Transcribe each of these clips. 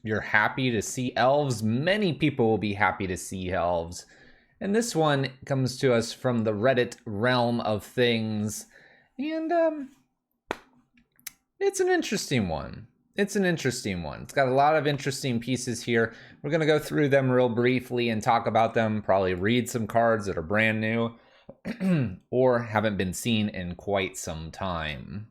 you're happy to see elves, many people will be happy to see elves. And this one comes to us from the Reddit realm of things. And it's an interesting one. It's got a lot of interesting pieces here. We're going to go through them real briefly and talk about them, probably read some cards that are brand new or haven't been seen in quite some time.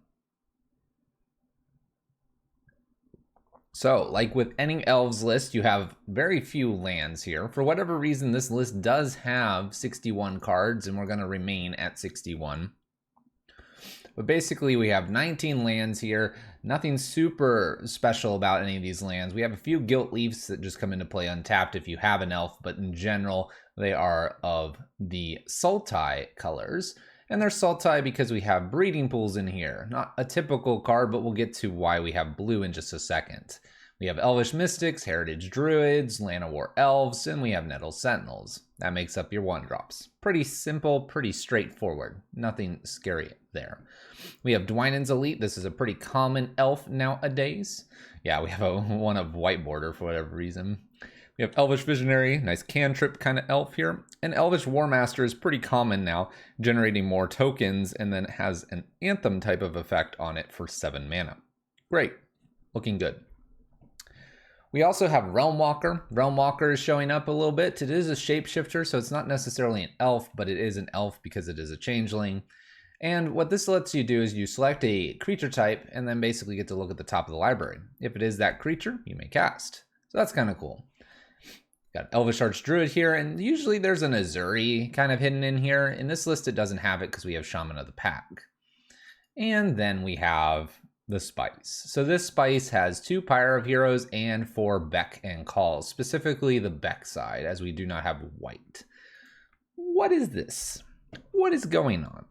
So, like with any Elves list, you have very few lands here. For whatever reason, this list does have 61 cards, and we're going to remain at 61. But basically, we have 19 lands here. Nothing super special about any of these lands. We have a few Gilt Leafs that just come into play untapped if you have an elf, but in general, they are of the Sultai colors. And they're Sultai because we have breeding pools in here. Not a typical card, but we'll get to why we have blue in just a second. We have Elvish Mystics, Heritage Druids, Llanowar Elves, and we have Nettle Sentinels. That makes up your 1-drops. Pretty simple, pretty straightforward. Nothing scary there. We have Dwynen's Elite. This is a pretty common elf nowadays. Yeah, we have one of white border for whatever reason. We have Elvish Visionary, nice cantrip kind of elf here. And Elvish Warmaster is pretty common now, generating more tokens, and then has an Anthem type of effect on it for 7 mana. Great, looking good. We also have Realm Walker. Realm Walker is showing up a little bit. It is a shapeshifter, so it's not necessarily an elf, but it is an elf because it is a changeling. And what this lets you do is you select a creature type and then basically get to look at the top of the library. If it is that creature, you may cast. So that's kind of cool. Got Elvish Archdruid here, and usually there's an Azuri kind of hidden in here. In this list, it doesn't have it because we have Shaman of the Pack. And then we have the Spice. So this Spice has 2 Pyre of Heroes and 4 Beck and Calls, specifically the Beck side, as we do not have white. What is this? What is going on?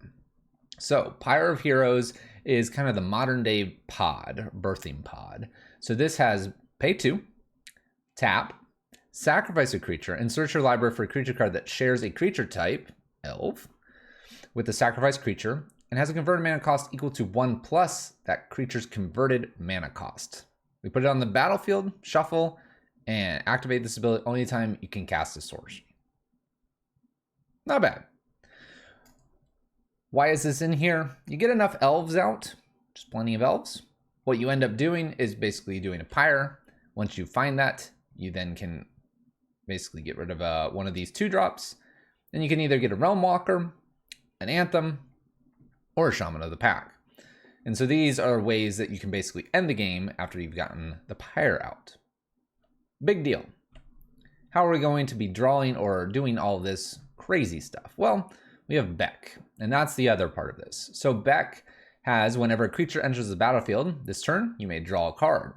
So Pyre of Heroes is kind of the modern day pod, birthing pod. So this has pay 2, tap, sacrifice a creature, and search your library for a creature card that shares a creature type, elf, with the sacrificed creature, and has a converted mana cost equal to 1 plus that creature's converted mana cost. We put it on the battlefield, shuffle, and activate this ability only time you can cast a sorcery. Not bad. Why is this in here? You get enough elves out, just plenty of elves. What you end up doing is basically doing a Pyre. Once you find that, you then can basically get rid of one of these 2-drops. Then you can either get a Realm Walker, an Anthem, or a Shaman of the Pack. And so these are ways that you can basically end the game after you've gotten the Pyre out. Big deal. How are we going to be drawing or doing all this crazy stuff? Well, we have Beck, and that's the other part of this. So Beck has, whenever a creature enters the battlefield this turn, you may draw a card.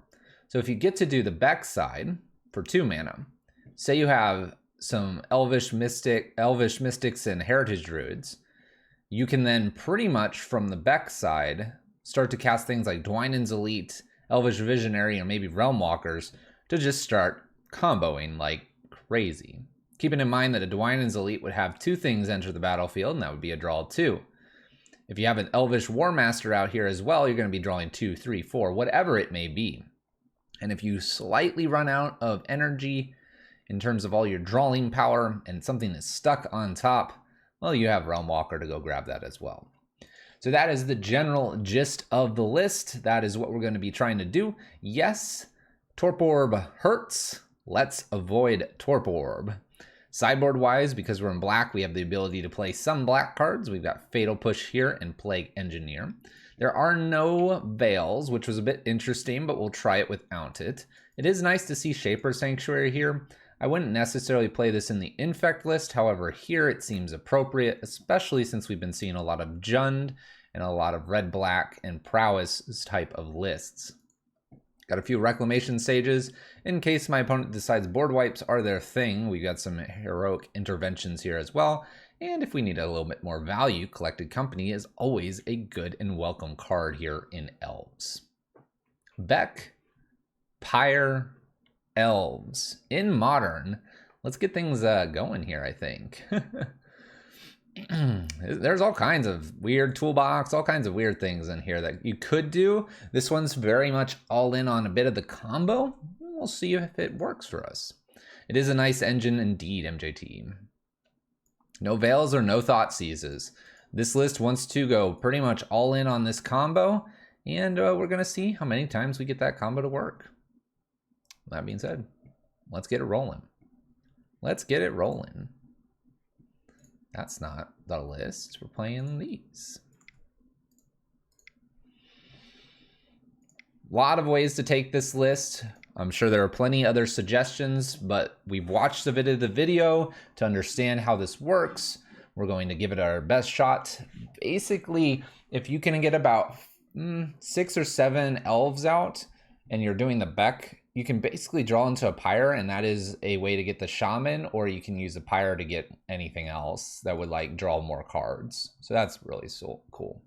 So if you get to do the Beck side for 2 mana, say you have some Elvish Mystics and Heritage Druids, you can then pretty much from the Beck side start to cast things like Dwynen's Elite, Elvish Visionary, or maybe Realm Walkers to just start comboing like crazy. Keeping in mind that a Dwynen's Elite would have 2 things enter the battlefield, and that would be a draw 2. If you have an Elvish Warmaster out here as well, you're going to be drawing 2, 3, 4, whatever it may be. And if you slightly run out of energy in terms of all your drawing power and something is stuck on top, well, you have Realm Walker to go grab that as well. So that is the general gist of the list. That is what we're going to be trying to do. Yes, Torp Orb hurts. Let's avoid Torp Orb. Sideboard-wise, because we're in black, we have the ability to play some black cards. We've got Fatal Push here and Plague Engineer. There are no Veils, which was a bit interesting, but we'll try it without it. It is nice to see Shaper Sanctuary here. I wouldn't necessarily play this in the Infect list, however, here it seems appropriate, especially since we've been seeing a lot of Jund and a lot of red-black and Prowess type of lists. Got a few Reclamation Sages. In case my opponent decides board wipes are their thing, we got some Heroic Interventions here as well. And if we need a little bit more value, Collected Company is always a good and welcome card here in Elves. Beck, Pyre, Elves. In Modern, let's get things going here, I think. There's all kinds of weird toolbox, all kinds of weird things in here that you could do. This one's very much all in on a bit of the combo. we'll see if it works for us. It is a nice engine indeed, MJT. No veils or no thought seizes. This list wants to go pretty much all in on this combo, and we're going to see how many times we get that combo to work. That being said, let's get it rolling. Let's get it rolling. That's not the list. We're playing these. A lot of ways to take this list. I'm sure there are plenty other suggestions, but we've watched a bit of the video to understand how this works. We're going to give it our best shot. Basically, if you can get about 6 or 7 elves out and you're doing the Beck, you can basically draw into a Pyre, and that is a way to get the Shaman, or you can use a Pyre to get anything else that would like draw more cards. So that's really so cool.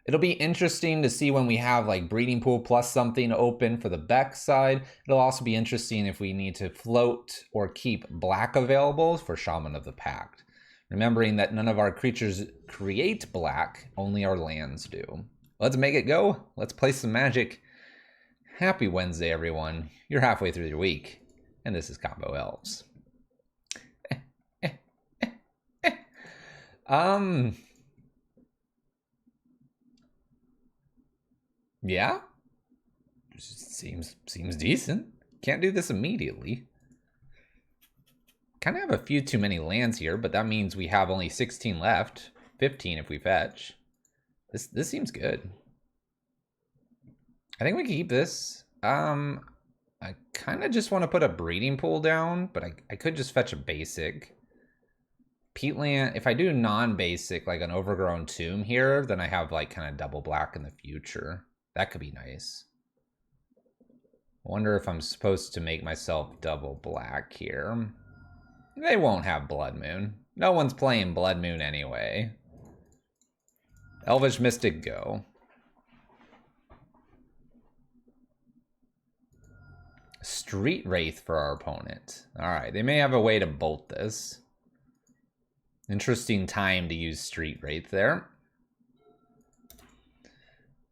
It'll be interesting to see when we have like Breeding Pool plus something open for the Beck side. It'll also be interesting if we need to float or keep black available for Shaman of the Pact. Remembering that none of our creatures create black, only our lands do. Let's make it go. Let's play some Magic. Happy Wednesday, everyone. You're halfway through your week, and this is Combo Elves. Yeah, seems decent. Can't do this immediately. Kind of have a few too many lands here, but that means we have only 16 left. 15 if we fetch. This seems good. I think we can keep this. I kind of just want to put a Breeding Pool down, but I could just fetch a basic. Peatland, if I do non-basic, like an Overgrown Tomb here, then I have like kind of double black in the future. That could be nice. I wonder if I'm supposed to make myself double black here. They won't have Blood Moon. No one's playing Blood Moon anyway. Elvish Mystic, go. Street Wraith for our opponent. All right, they may have a way to bolt this. Interesting time to use Street Wraith there.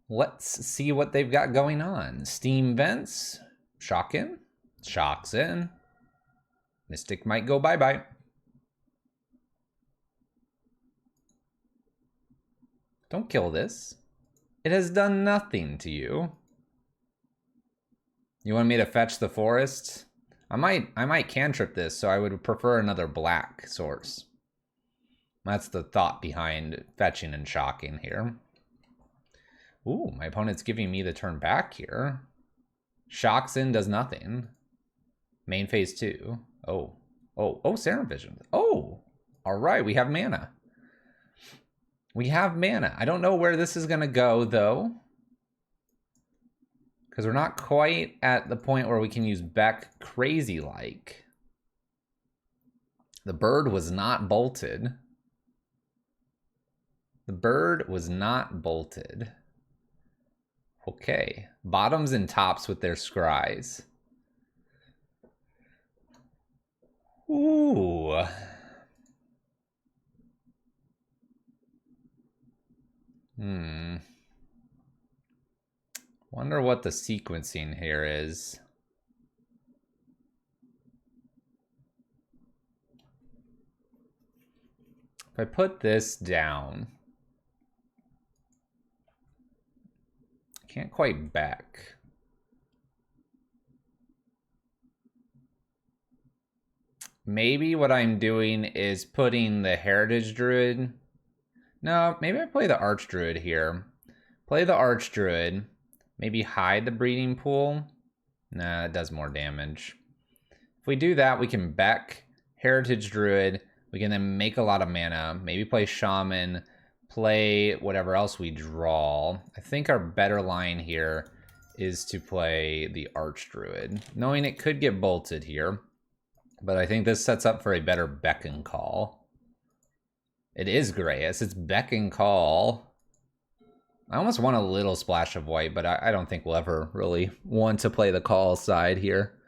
Let's see what they've got going on. Steam Vents. Shock in. Shocks in. Mystic might go bye-bye. Don't kill this. It has done nothing to you. You want me to fetch the forest? I might cantrip this, so I would prefer another black source. That's the thought behind fetching and shocking here. Ooh, my opponent's giving me the turn back here. Shocks in, does nothing. Main phase 2. Oh, Serum Vision. Oh, all right, we have mana. We have mana. I don't know where this is gonna go though, because we're not quite at the point where we can use Beck crazy-like. The bird was not bolted. The bird was not bolted. Okay, bottoms and tops with their scries. Ooh. Wonder what the sequencing here is. If I put this down, I can't quite back. Maybe what I'm doing is putting the Heritage Druid. No, maybe I play the Archdruid here. Play the Archdruid. Maybe hide the Breeding Pool. Nah, it does more damage. If we do that, we can Beck, Heritage Druid. We can then make a lot of mana. Maybe play Shaman. Play whatever else we draw. I think our better line here is to play the Archdruid, knowing it could get bolted here. But I think this sets up for a better Beck and Call. It is Grayus. It's Beck and Call. I almost want a little splash of white, but I don't think we'll ever really want to play the Call side here.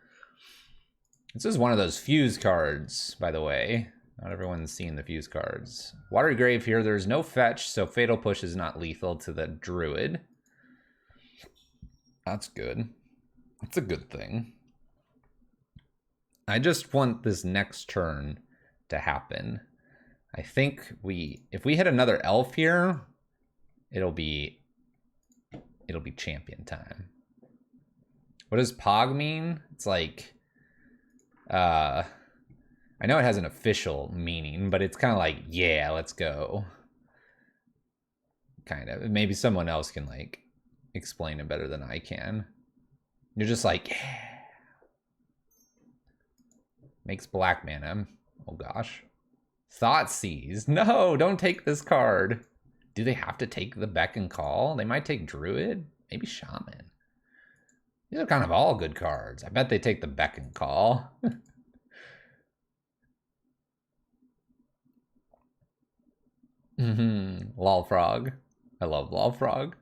This is one of those fuse cards, by the way. Not everyone's seen the fuse cards. Watery Grave here. There's no fetch, so Fatal Push is not lethal to the Druid. That's good. It's a good thing. I just want this next turn to happen. I think if we hit another elf here, it'll be champion time. What does Pog mean? It's like, I know it has an official meaning, but it's kind of like, yeah, let's go. Kind of. Maybe someone else can like explain it better than I can. You're just like, yeah. Makes black mana. Oh gosh. Thoughtseize. No, don't take this card. Do they have to take the Beck and Call? They might take Druid. Maybe Shaman. These are kind of all good cards. I bet they take the Beck and Call. Lolfrog. I love Lolfrog.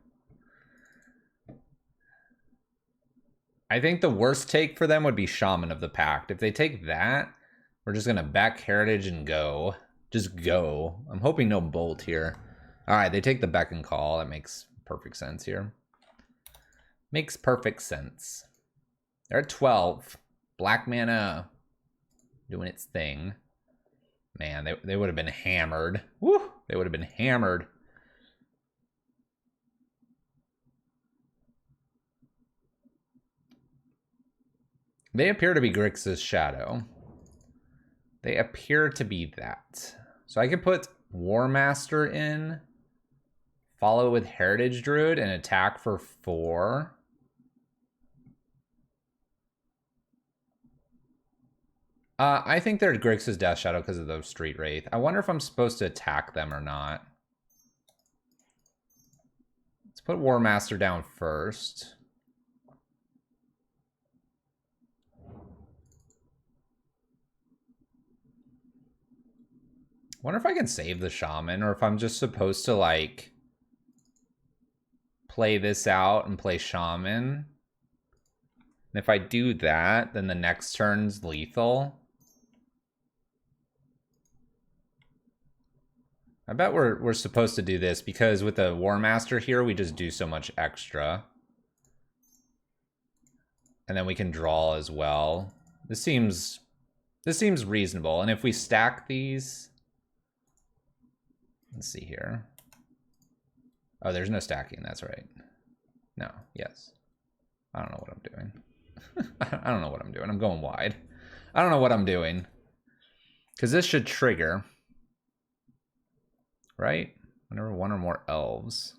I think the worst take for them would be Shaman of the Pact. If they take that, we're just going to back Heritage and go. Just go. I'm hoping no Bolt here. All right, they take the Beck and Call. That makes perfect sense here. Makes perfect sense. They're at 12. Black mana doing its thing. Man, they would have been hammered. Woo! They would have been hammered. They appear to be Grixis Shadow. They appear to be that. So I could put War Master in, follow with Heritage Druid, and attack for 4. I think they're Grixis Death Shadow because of the Street Wraith. I wonder if I'm supposed to attack them or not. Let's put War Master down first. Wonder if I can save the Shaman, or if I'm just supposed to like play this out and play Shaman. And if I do that, then the next turn's lethal. I bet we're supposed to do this because with the War Master here, we just do so much extra. And then we can draw as well. This seems reasonable. And if we stack these, let's see here. Oh, there's no stacking. That's right. No. Yes. I don't know what I'm doing. I don't know what I'm doing. I'm going wide. I don't know what I'm doing. Because this should trigger. Right? Whenever one or more elves.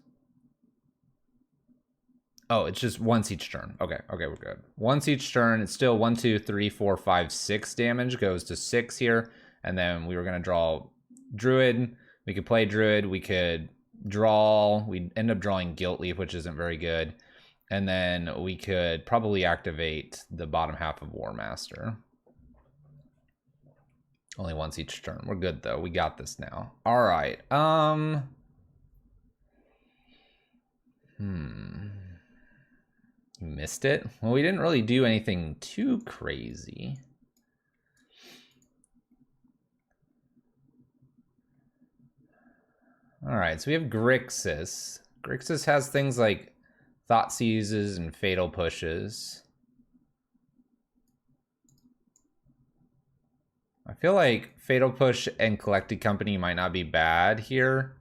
Oh, it's just once each turn. Okay, we're good. Once each turn, it's still 1, 2, 3, 4, 5, 6 damage. Goes to 6 here. And then we were going to draw Druid. We could play Druid. We could draw. We'd end up drawing Guilt Leaf, which isn't very good. And then we could probably activate the bottom half of War Master. Only once each turn. We're good, though. We got this now. All right. Missed it? Well, we didn't really do anything too crazy. All right, so we have Grixis. Grixis has things like Thoughtseizes and Fatal Pushes. I feel like Fatal Push and Collected Company might not be bad here.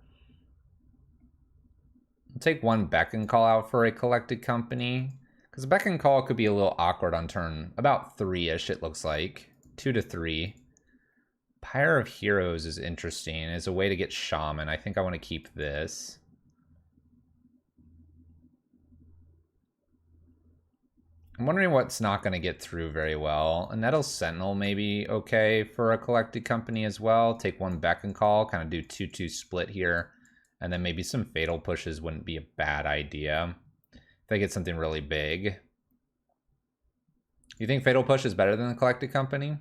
I'll take one Beck and Call out for a Collected Company. Because Beck and Call could be a little awkward on turn about 3-ish, it looks like. 2 to 3. Pyre of Heroes is interesting. It's a way to get Shaman. I think I want to keep this. I'm wondering what's not going to get through very well. A Nettle Sentinel may be okay for a Collected Company as well. Take one Beck and Call, kind of do 2-2 split here. And then maybe some Fatal Pushes wouldn't be a bad idea. If they get something really big. You think Fatal Push is better than the Collected Company?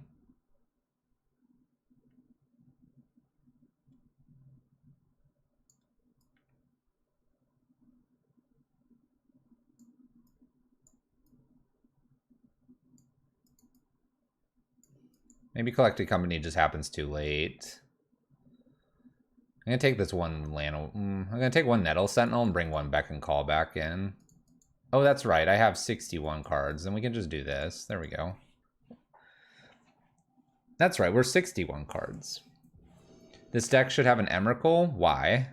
Maybe Collected Company just happens too late. I'm going to take this one I'm going to take one Nettle Sentinel and bring one Beck and Call back in. Oh, that's right. I have 61 cards. Then we can just do this. There we go. That's right. We're 61 cards. This deck should have an Emrakul. Why?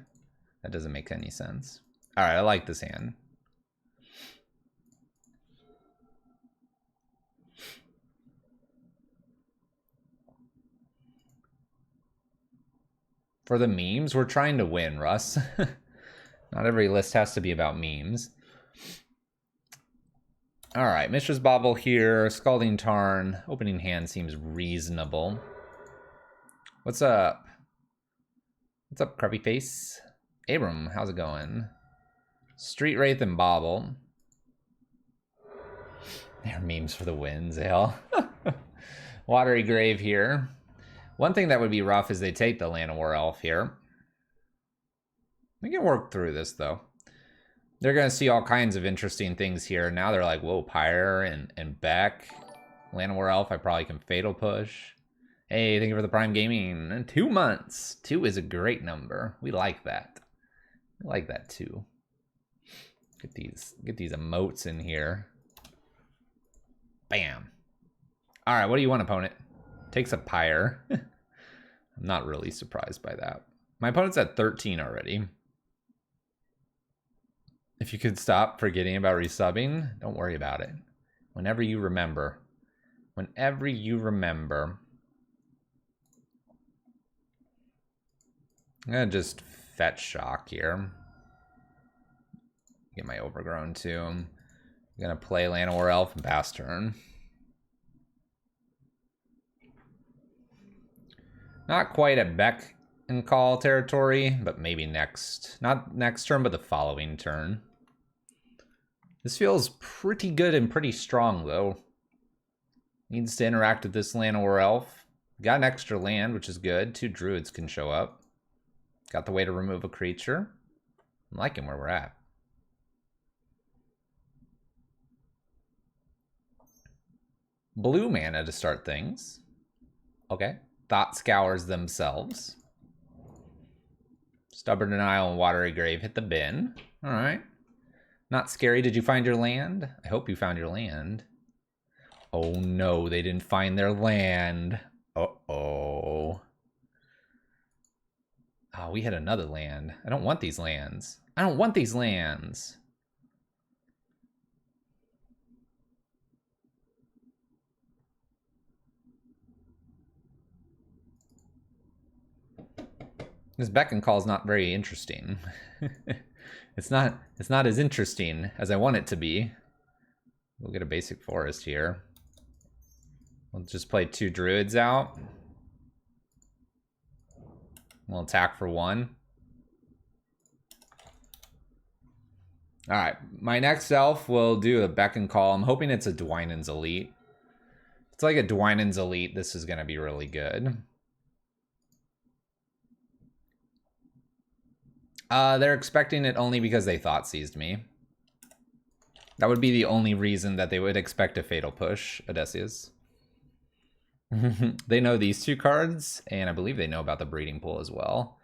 That doesn't make any sense. All right, I like this hand. For the memes, we're trying to win, Russ. Not every list has to be about memes. All right, Mishra's Bauble here. Scalding Tarn. Opening hand seems reasonable. What's up? What's up, Crabby Face? Abram, how's it going? Street Wraith and Bauble. They're memes for the win, Zale. Watery Grave here. One thing that would be rough is they take the Llanowar Elf here. We can work through this, though. They're going to see all kinds of interesting things here. Now they're like, whoa, Pyre and Beck. Llanowar Elf, I probably can Fatal Push. Hey, thank you for the Prime Gaming. In 2 months. 2 is a great number. We like that. We like that, too. Get these emotes in here. Bam. All right, what do you want, opponent? Takes a Pyre. I'm not really surprised by that. My opponent's at 13 already. If you could stop forgetting about resubbing, don't worry about it. Whenever you remember. Whenever you remember. I'm going to just fetch shock here. Get my Overgrown too. I'm going to play Llanowar Elf and pass turn. Not quite at Beck and call territory, but maybe next. Not next turn, but the following turn. This feels pretty good and pretty strong, though. Needs to interact with this Llanowar Elf. Got an extra land, which is good. 2 druids can show up. Got the way to remove a creature. I'm liking where we're at. Blue mana to start things. Okay. Thought Scours themselves. Stubborn Denial and Watery Grave hit the bin. All right. Not scary. Did you find your land? I hope you found your land. Oh no, they didn't find their land. Uh-oh. Oh, we hit another land. I don't want these lands. I don't want these lands. This Beck and Call is not very interesting. It's not as interesting as I want it to be. We'll get a basic forest here. We'll just play 2 druids out. We'll attack for 1. All right, my next elf will do a Beck and Call. I'm hoping it's a Dwynen's Elite. If it's like a Dwynen's Elite, this is gonna be really good. They're expecting it only because they thought seized me. That would be the only reason that they would expect a Fatal Push, Odysseus. They know these 2 cards, and I believe they know about the Breeding Pool as well.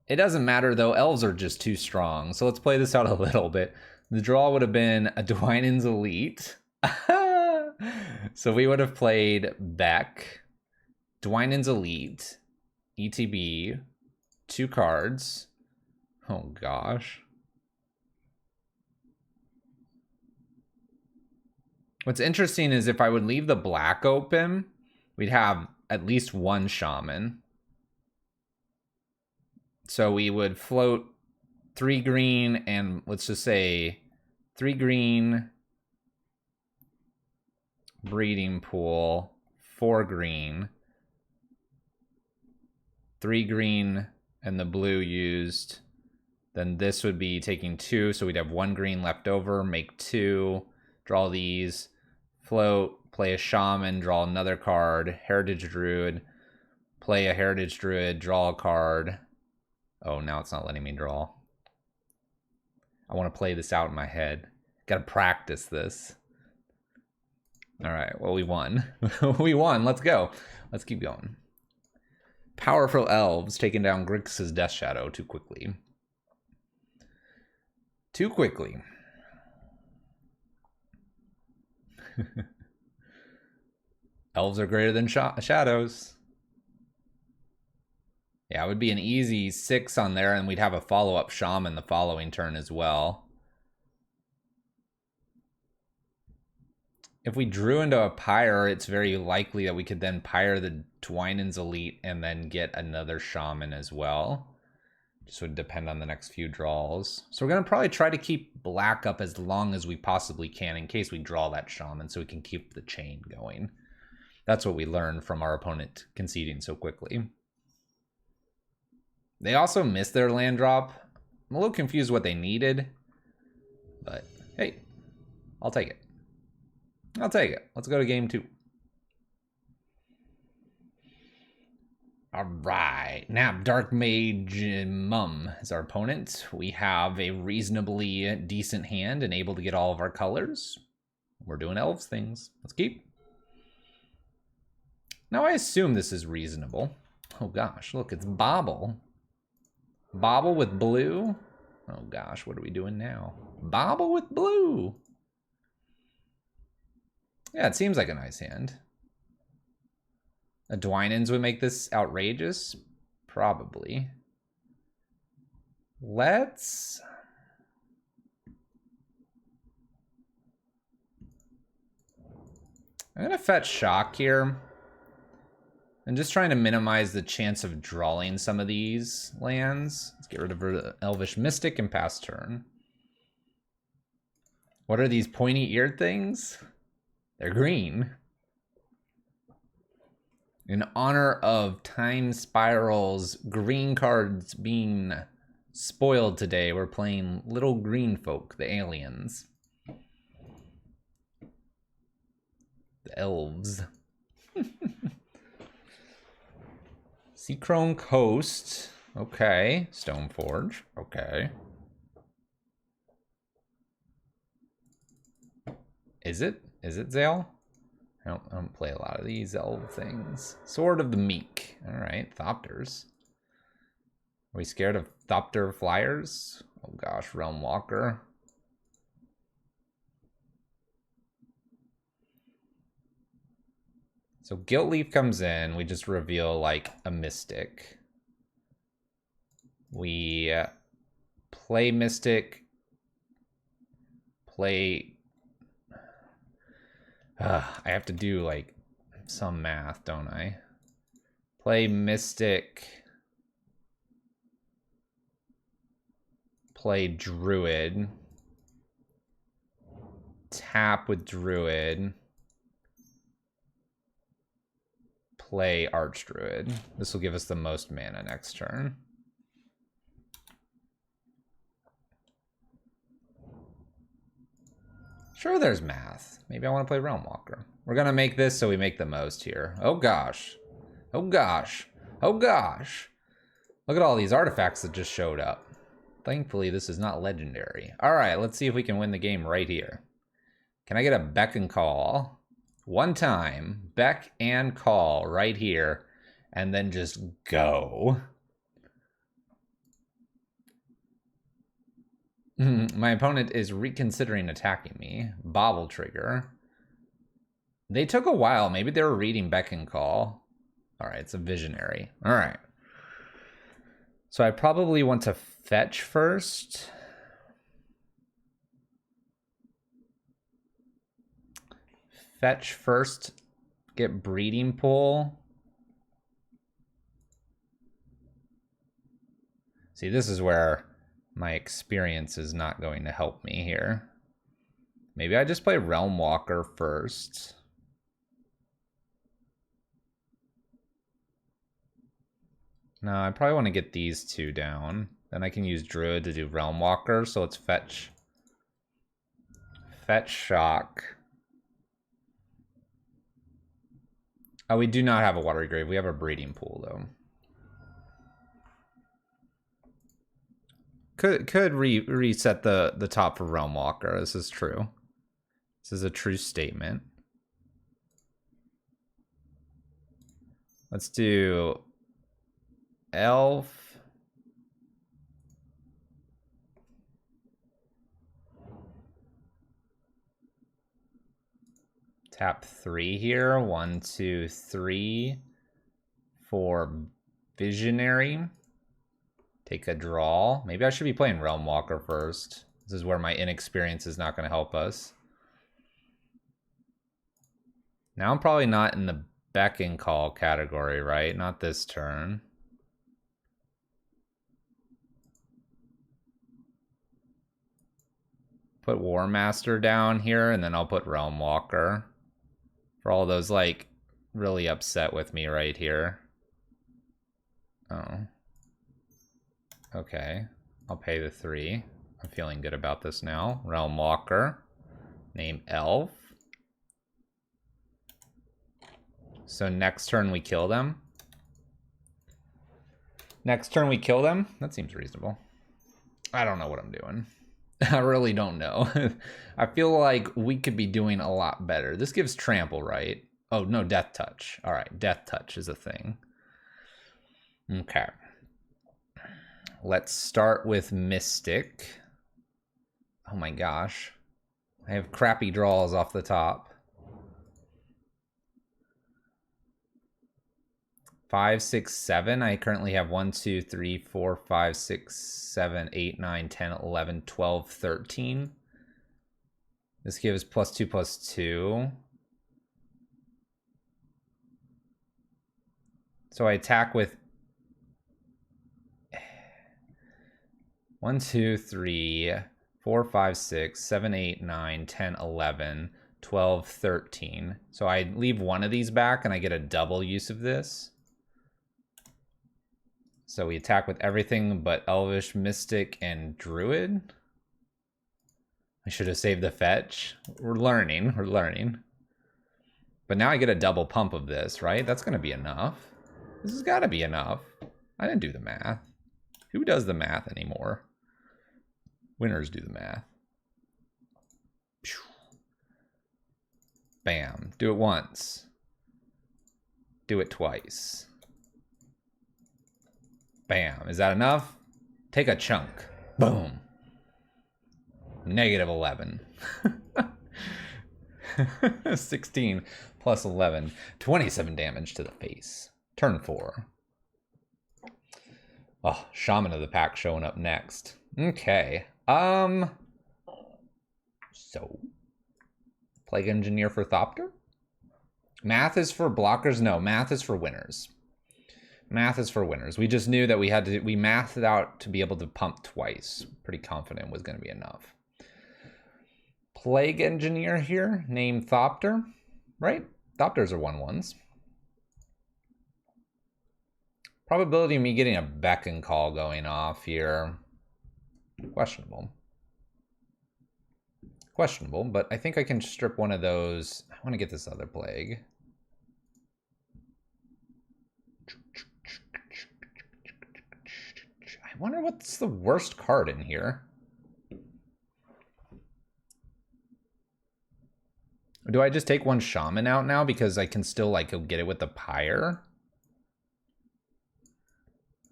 It doesn't matter, though. Elves are just too strong. So let's play this out a little bit. The draw would have been a Dwynen's Elite. So we would have played Beck, Dwynen's Elite, ETB, 2 cards. Oh, gosh. What's interesting is if I would leave the black open, we'd have at least 1 shaman. So we would float 3 green and let's just say 3 green, Breeding Pool, 4 green, 3 green, and the blue used. Then this would be taking 2, so we'd have 1 green left over, make 2, draw these, float, play a shaman, draw another card, Heritage Druid, play a Heritage Druid, draw a card. Oh, now it's not letting me draw. I want to play this out in my head. Gotta practice this. All right, well, we won. We won, let's go. Let's keep going. Powerful Elves taking down Grixis Death Shadow too quickly. Too quickly. Elves are greater than shadows. Yeah, it would be an easy 6 on there, and we'd have a follow-up shaman the following turn as well. If we drew into a Pyre, it's very likely that we could then Pyre the Twinen's Elite and then get another shaman as well. Just would depend on the next few draws. So we're going to probably try to keep black up as long as we possibly can in case we draw that shaman so we can keep the chain going. That's what we learned from our opponent conceding so quickly. They also missed their land drop. I'm a little confused what they needed, but hey, I'll take it. I'll take it. Let's go to game 2. All right, now Dark Mage Mum is our opponent. We have a reasonably decent hand and able to get all of our colors. We're doing elves things. Let's keep. Now I assume this is reasonable. Oh gosh, look, it's Bobble. Bobble with blue? Oh gosh, what are we doing now? Bobble with blue. Yeah, it seems like a nice hand. A Dwynen's would make this outrageous? Probably. Let's... I'm gonna fetch Shock here. I'm just trying to minimize the chance of drawing some of these lands. Let's get rid of Elvish Mystic and pass turn. What are these pointy-eared things? They're green. In honor of Time Spiral's green cards being spoiled today, we're playing Little Green Folk, the aliens. The elves. Seachrome Coast. Okay. Stoneforge. Okay. Is it? Is it Zale? I don't play a lot of these elf things. Sword of the Meek. All right. Thopters. Are we scared of Thopter Flyers? Oh gosh. Realm Walker. So Guilt Leaf comes in. We just reveal like a Mystic. We play Mystic. Play... I have to do like some math, don't I? Play Mystic. Play Druid. Tap with Druid. Play Archdruid. This will give us the most mana next turn. Sure, there's math. Maybe I want to play Realm Walker. We're going to make this so we make the most here. Oh gosh. Oh gosh. Oh gosh. Look at all these artifacts that just showed up. Thankfully, this is not legendary. All right, let's see if we can win the game right here. Can I get a Beck and Call? One time. Beck and Call right here. And then just go. My opponent is reconsidering attacking me. Bobble trigger. They took a while. Maybe they were reading Beck and Call. All right, it's a visionary. All right. So I probably want to fetch first. Fetch first. Get Breeding Pool. See, this is where my experience is not going to help me here. Maybe I just play Realm Walker first. No, I probably want to get these two down. Then I can use Druid to do Realm Walker, so let's fetch. Fetch Shock. Oh, we do not have a Watery Grave. We have a Breeding Pool, though. Could reset the top for Realm Walker. This is true. This is a true statement. Let's do Elf. Tap 3 here. 1, 2, 3 for Visionary. Take a draw. Maybe I should be playing Realm Walker first. This is where my inexperience is not going to help us. Now I'm probably not in the Beck and Call category, right? Not this turn. Put War Master down here, and then I'll put Realm Walker. For all those, like, really upset with me right here. Oh. Okay. I'll pay the 3. I'm feeling good about this now. Realm Walker. Name Elf. So next turn we kill them. Next turn we kill them? That seems reasonable. I don't know what I'm doing. I really don't know. I feel like we could be doing a lot better. This gives trample, right? Oh, no, Death Touch. All right, Death Touch is a thing. Okay. Let's start with Mystic. Oh my gosh. I have crappy draws off the top. 5, 6, 7. I currently have 1, 2, 3, 4, 5, 6, 7, 8, 9, 10, 11, 12, 13. This gives +2, +2. So I attack with 1, 2, 3, 4, 5, 6, 7, 8, 9, 10, 11, 12, 13. So I leave one of these back and I get a double use of this. So we attack with everything but Elvish, Mystic, and Druid. I should have saved the fetch. We're learning, we're learning. But now I get a double pump of this, right? That's gonna be enough. This has gotta be enough. I didn't do the math. Who does the math anymore? Winners do the math. Bam, do it once. Do it twice. Bam, is that enough? Take a chunk. Boom. -11. 16 plus 11. 27 damage to the face. Turn 4. Oh, Shaman of the Pack showing up next. Okay. So. Plague Engineer for Thopter? Math is for blockers? No, math is for winners. Math is for winners. We just knew that we mathed it out to be able to pump twice. Pretty confident was going to be enough. Plague Engineer here, named Thopter, right? Thopters are 1/1s. Probability of me getting a Beck and Call going off here. Questionable. Questionable, but I think I can strip one of those. I want to get this other Plague. I wonder what's the worst card in here. Do I just take one Shaman out now because I can still like go get it with the Pyre?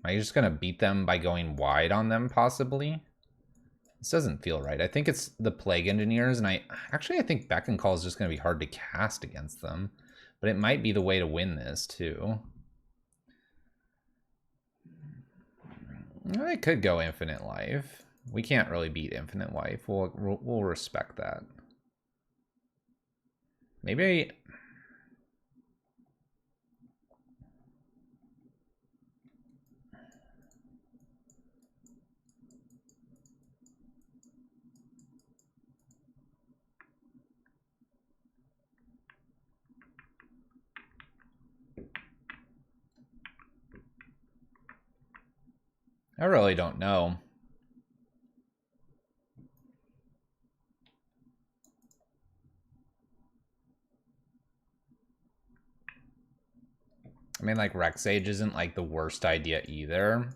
Am I just gonna beat them by going wide on them possibly? This doesn't feel right. I think it's the Plague Engineers, and I think Beck and Call is just gonna be hard to cast against them. But it might be the way to win this too. I could go Infinite Life. We can't really beat Infinite Life. We'll respect that. Maybe I really don't know. I mean, like, Rex Age isn't, like, the worst idea either.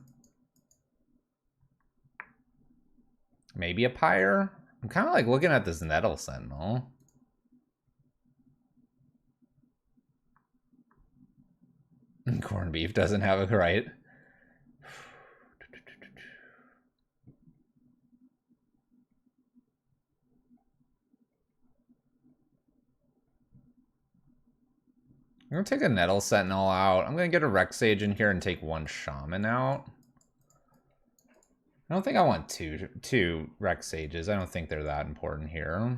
Maybe a Pyre? I'm kind of, like, looking at this Nettle Sentinel. Corned beef doesn't have it right. I'm gonna take a Nettle Sentinel out. I'm gonna get a Rex Sage in here and take one Shaman out. I don't think I want two Rex Sages. I don't think they're that important here.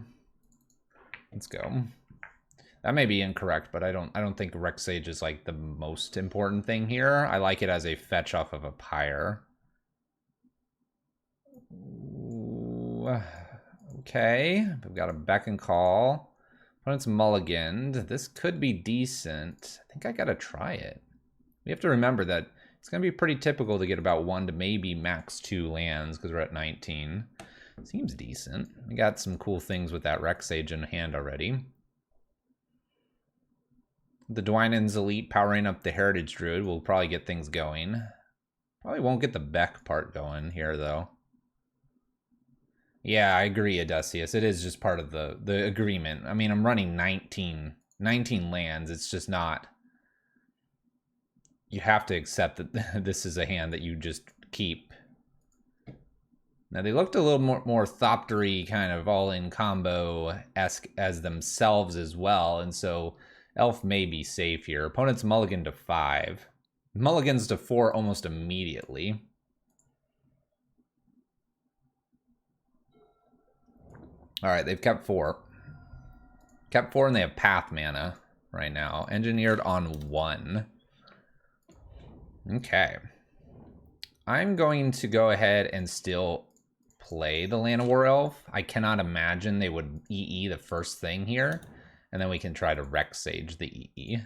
Let's go. That may be incorrect, but I don't think Rex Sage is like the most important thing here. I like it as a fetch off of a Pyre. Ooh, okay, we've got a Beck and Call. Opponent's mulliganed. This could be decent. I think I gotta try it. We have to remember that it's gonna be pretty typical to get about 1 to maybe max 2 lands because we're at 19. Seems decent. We got some cool things with that Rex Sage in hand already. The Dwynen's Elite powering up the Heritage Druid will probably get things going. Probably won't get the Beck part going here though. Yeah, I agree, Odysseus. It is just part of the agreement. I mean, I'm running 19 lands. It's just not... You have to accept that this is a hand that you just keep. Now, they looked a little more Thoptery, kind of all-in combo-esque as themselves as well, and so Elf may be safe here. Opponent's mulligan to 5. Mulligans to 4 almost immediately. All right, they've kept 4. Kept 4, and they have Path mana right now. Engineered on 1. Okay. I'm going to go ahead and still play the Llanowar Elf. I cannot imagine they would EE the first thing here, and then we can try to Rex Sage the EE.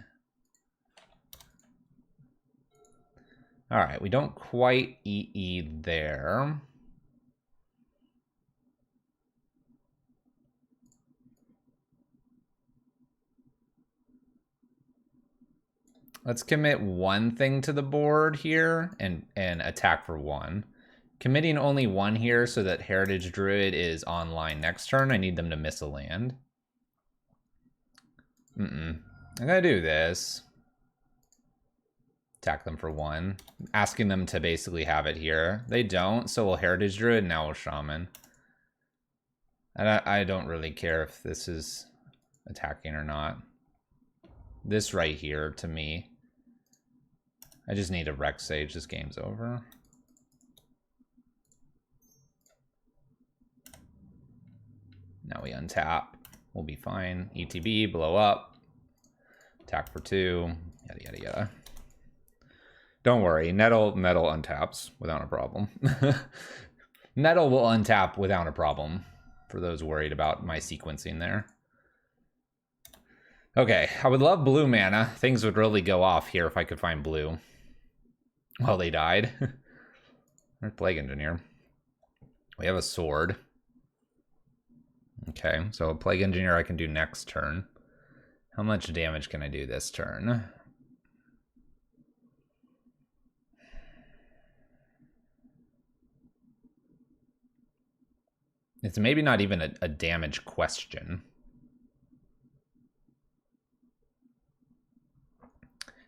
All right, we don't quite EE there. Let's commit 1 thing to the board here and attack for 1. Committing only 1 here so that Heritage Druid is online next turn. I need them to miss a land. I'm gonna do this. Attack them for 1. Asking them to basically have it here. They don't, so we'll Heritage Druid, now we'll Shaman. And I don't really care if this is attacking or not. This right here, to me. I just need a Rex Sage. This game's over. Now we untap. We'll be fine. ETB, blow up. Attack for 2. Yada, yada, yada. Don't worry. Nettle untaps without a problem. Nettle will untap without a problem. For those worried about my sequencing there. Okay, I would love blue mana. Things would really go off here if I could find blue. Well, they died. There's Plague Engineer. We have a sword. Okay, so a Plague Engineer I can do next turn. How much damage can I do this turn? It's maybe not even a damage question.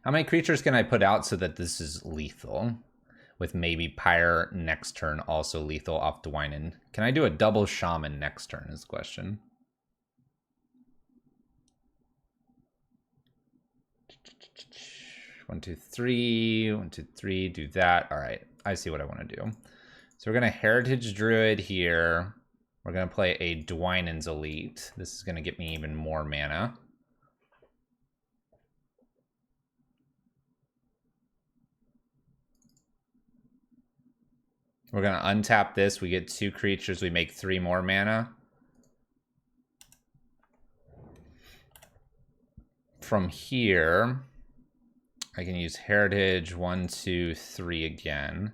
How many creatures can I put out so that this is lethal? With maybe Pyre next turn also lethal off Dwynen. Can I do a double Shaman next turn is the question. One, two, three. 1, 2, 3. Do that. All right. I see what I want to do. So we're going to Heritage Druid here. We're going to play a Dwynen's Elite. This is going to get me even more mana. We're going to untap this. We get 2 creatures. We make 3 more mana. From here, I can use Heritage 1, 2, 3 again.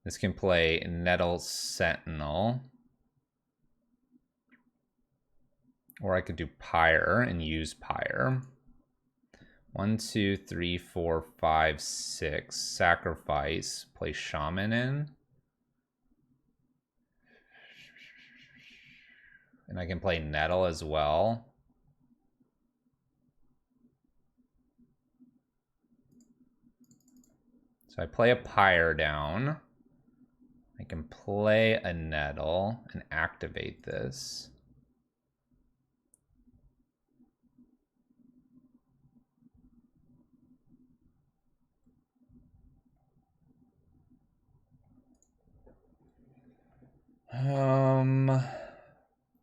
This can play Nettle Sentinel. Or I could do Pyre and use Pyre. 1, 2, 3, 4, 5, 6. Sacrifice. Play Shaman in. And I can play Nettle as well. So I play a Pyre down. I can play a Nettle and activate this. .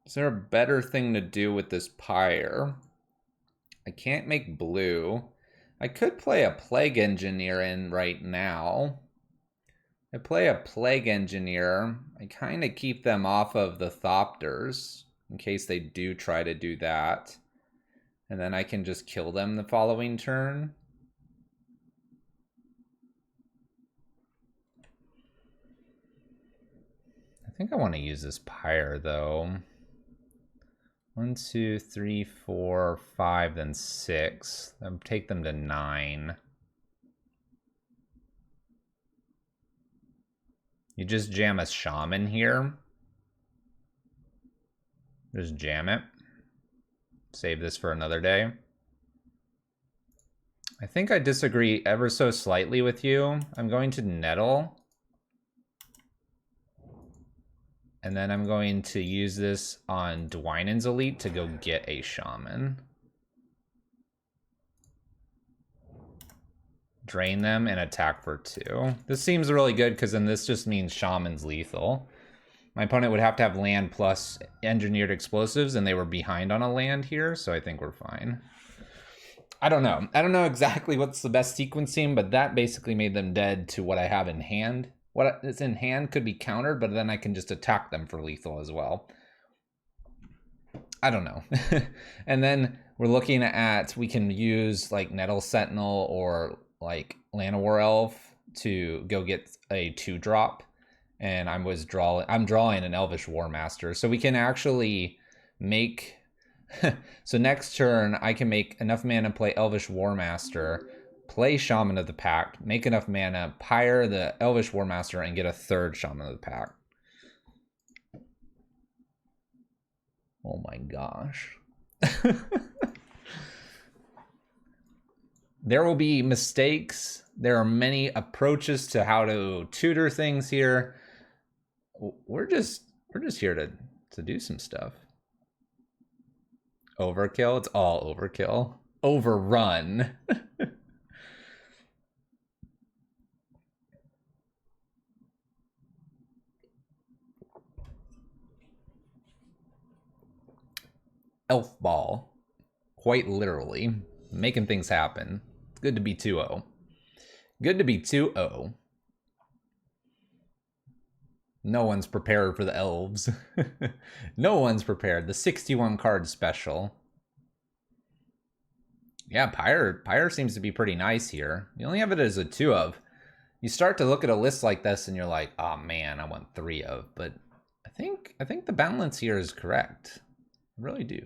Is there a better thing to do with this Pyre? I can't make blue. I could play a Plague Engineer in right now. I play a Plague Engineer. I kind of keep them off of the Thopters in case they do try to do that. And then I can just kill them the following turn. I think I want to use this Pyre though. 1, 2, 3, 4, 5, then 6. Then take them to 9. You just jam a shaman here. Just jam it. Save this for another day. I think I disagree ever so slightly with you. I'm going to nettle. And then I'm going to use this on Dwynen's Elite to go get a shaman. Drain them and attack for 2. This seems really good because then this just means shaman's lethal. My opponent would have to have land plus engineered explosives, and they were behind on a land here, so I think we're fine. I don't know. I don't know exactly what's the best sequencing, but that basically made them dead to what I have in hand. What is in hand could be countered, but then I can just attack them for lethal as well. I don't know. And then we're looking at, we can use like Nettle Sentinel or like Llanowar Elf to go get a 2-drop. And I'm drawing an Elvish War Master. So we can actually make, so next turn I can make enough mana, play Elvish War Master, play Shaman of the Pact, make enough mana, Pyre the Elvish War Master, and get a 3rd Shaman of the Pact. Oh my gosh. There will be mistakes. There are many approaches to how to tutor things here. We're just here to do some stuff. Overkill? It's all overkill. Overrun. Elf ball. Quite literally. Making things happen. It's good to be 2-0. Good to be 2-0. No one's prepared for the elves. No one's prepared. The 61 card special. Yeah, Pyre seems to be pretty nice here. You only have it as a 2 of. You start to look at a list like this and you're like, oh man, I want 3 of. But I think the balance here is correct. I really do.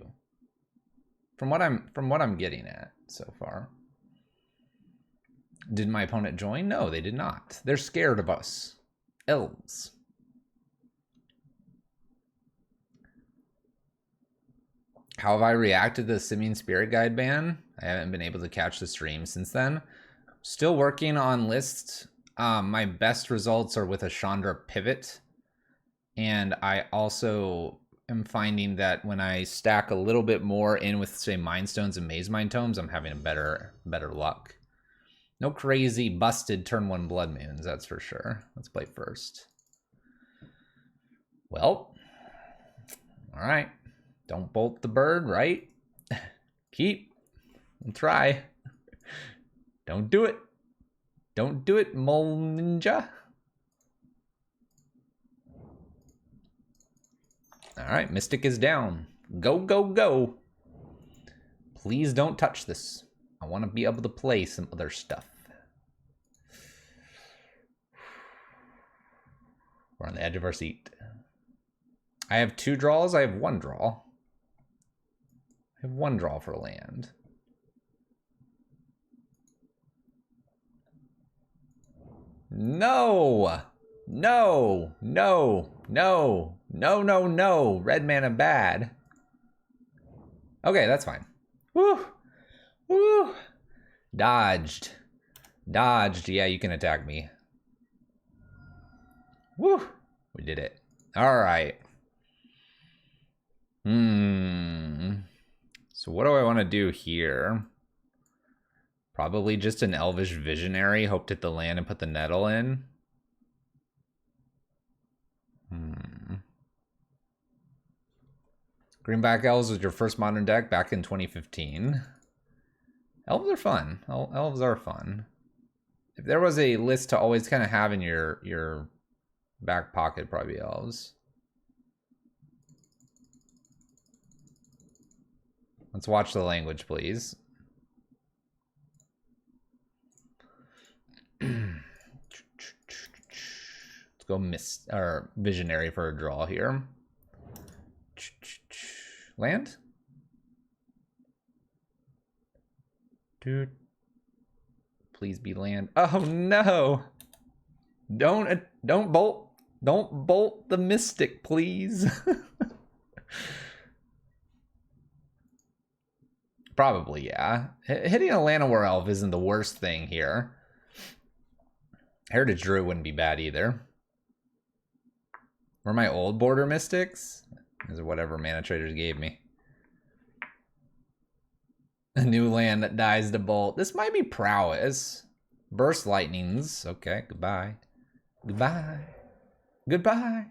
From what I'm getting at so far. Did my opponent join? No, they did not. They're scared of us. Elves. How have I reacted to the Simian Spirit Guide ban? I haven't been able to catch the stream since then. Still working on lists. My best results are with a Chandra Pivot. And I also am finding that when I stack a little bit more in with, say, Mind Stones and Maze Mind Tomes, I'm having a better luck. No crazy busted turn 1 Blood Moons, that's for sure. Let's play first. Well, all right. Don't bolt the bird, right? Keep and try. Don't do it. Don't do it, Mole Ninja. All right, Mystic is down. Go, go, go. Please don't touch this. I want to be able to play some other stuff. We're on the edge of our seat. I have 2 draws. I have 1 draw. I have 1 draw for land. No! No! No! No! No, no, no! Red mana bad. Okay, that's fine. Woo! Woo! Dodged. Dodged. Yeah, you can attack me. Woo! We did it. All right. So what do I want to do here? Probably just an Elvish Visionary. Hope to hit the land and put the Nettle in. Greenback Elves was your first modern deck back in 2015. Elves are fun. Elves are fun. If there was a list to always kind of have in your back pocket, probably Elves. Let's watch the language, please. Let's go Visionary for a draw here. Land? Dude. Please be land. Oh no! Don't bolt. Don't bolt the Mystic, please. Probably, yeah. Hitting a Llanowar Elf isn't the worst thing here. Heritage Druid wouldn't be bad either. Were my old border Mystics? These are whatever Mana Traders gave me. A new land that dies to bolt. This might be Prowess. Burst Lightnings. Okay, goodbye. Goodbye. Goodbye.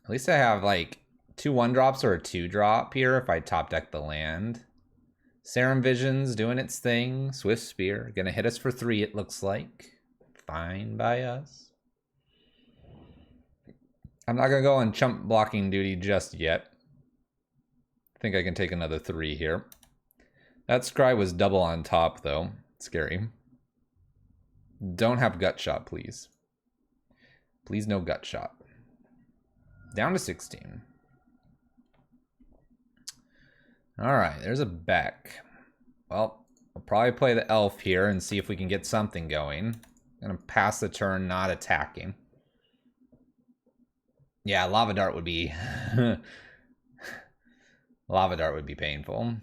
At least I have like 2 1-drops or a 2-drop here if I top deck the land. Serum Vision's doing its thing. Swift Spear. Gonna hit us for 3, it looks like. Fine by us. I'm not gonna go on chump blocking duty just yet. I think I can take another 3 here. That scry was double on top though. Scary. Don't have gut shot, please. Please no gut shot. Down to 16. Alright, there's a Beck. Well, I'll probably play the Elf here and see if we can get something going. I'm gonna pass the turn not attacking. Yeah, Lava Dart would be... Lava Dart would be painful.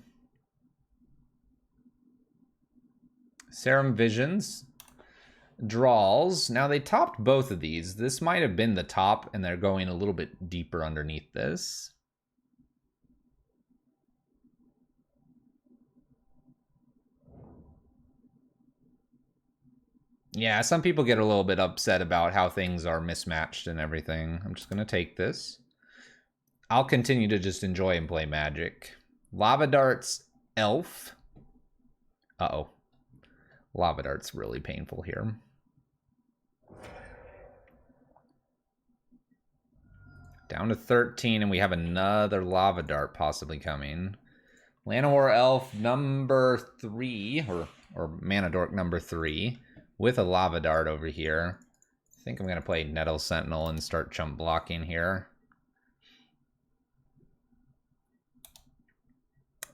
Serum Visions. Draws. Now they topped both of these. This might have been the top and they're going a little bit deeper underneath this. Yeah, some people get a little bit upset about how things are mismatched and everything. I'm just going to take this. I'll continue to just enjoy and play Magic. Lava Dart's Elf. Uh-oh. Lava Dart's really painful here. Down to 13, and we have another Lava Dart possibly coming. Llanowar Elf number 3, or Mana Dork number 3. With a Lava Dart over here. I think I'm going to play Nettle Sentinel and start chump blocking here.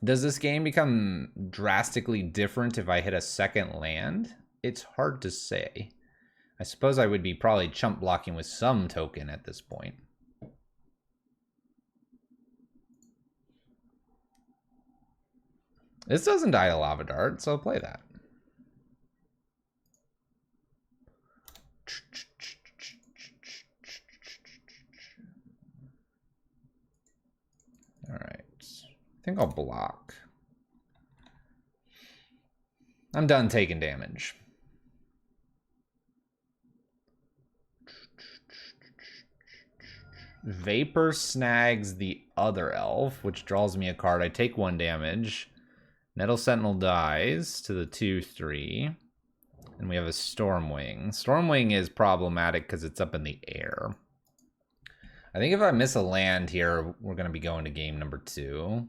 Does this game become drastically different if I hit a second land? It's hard to say. I suppose I would be probably chump blocking with some token at this point. This doesn't die to Lava Dart, so I'll play that. All right, I think I'll block. I'm done taking damage. Vapor snags the other elf, which draws me a card. I take 1 damage. Nettle Sentinel dies to the 2/3. And we have a Stormwing. Stormwing is problematic because it's up in the air. I think if I miss a land here, we're going to be going to game number 2.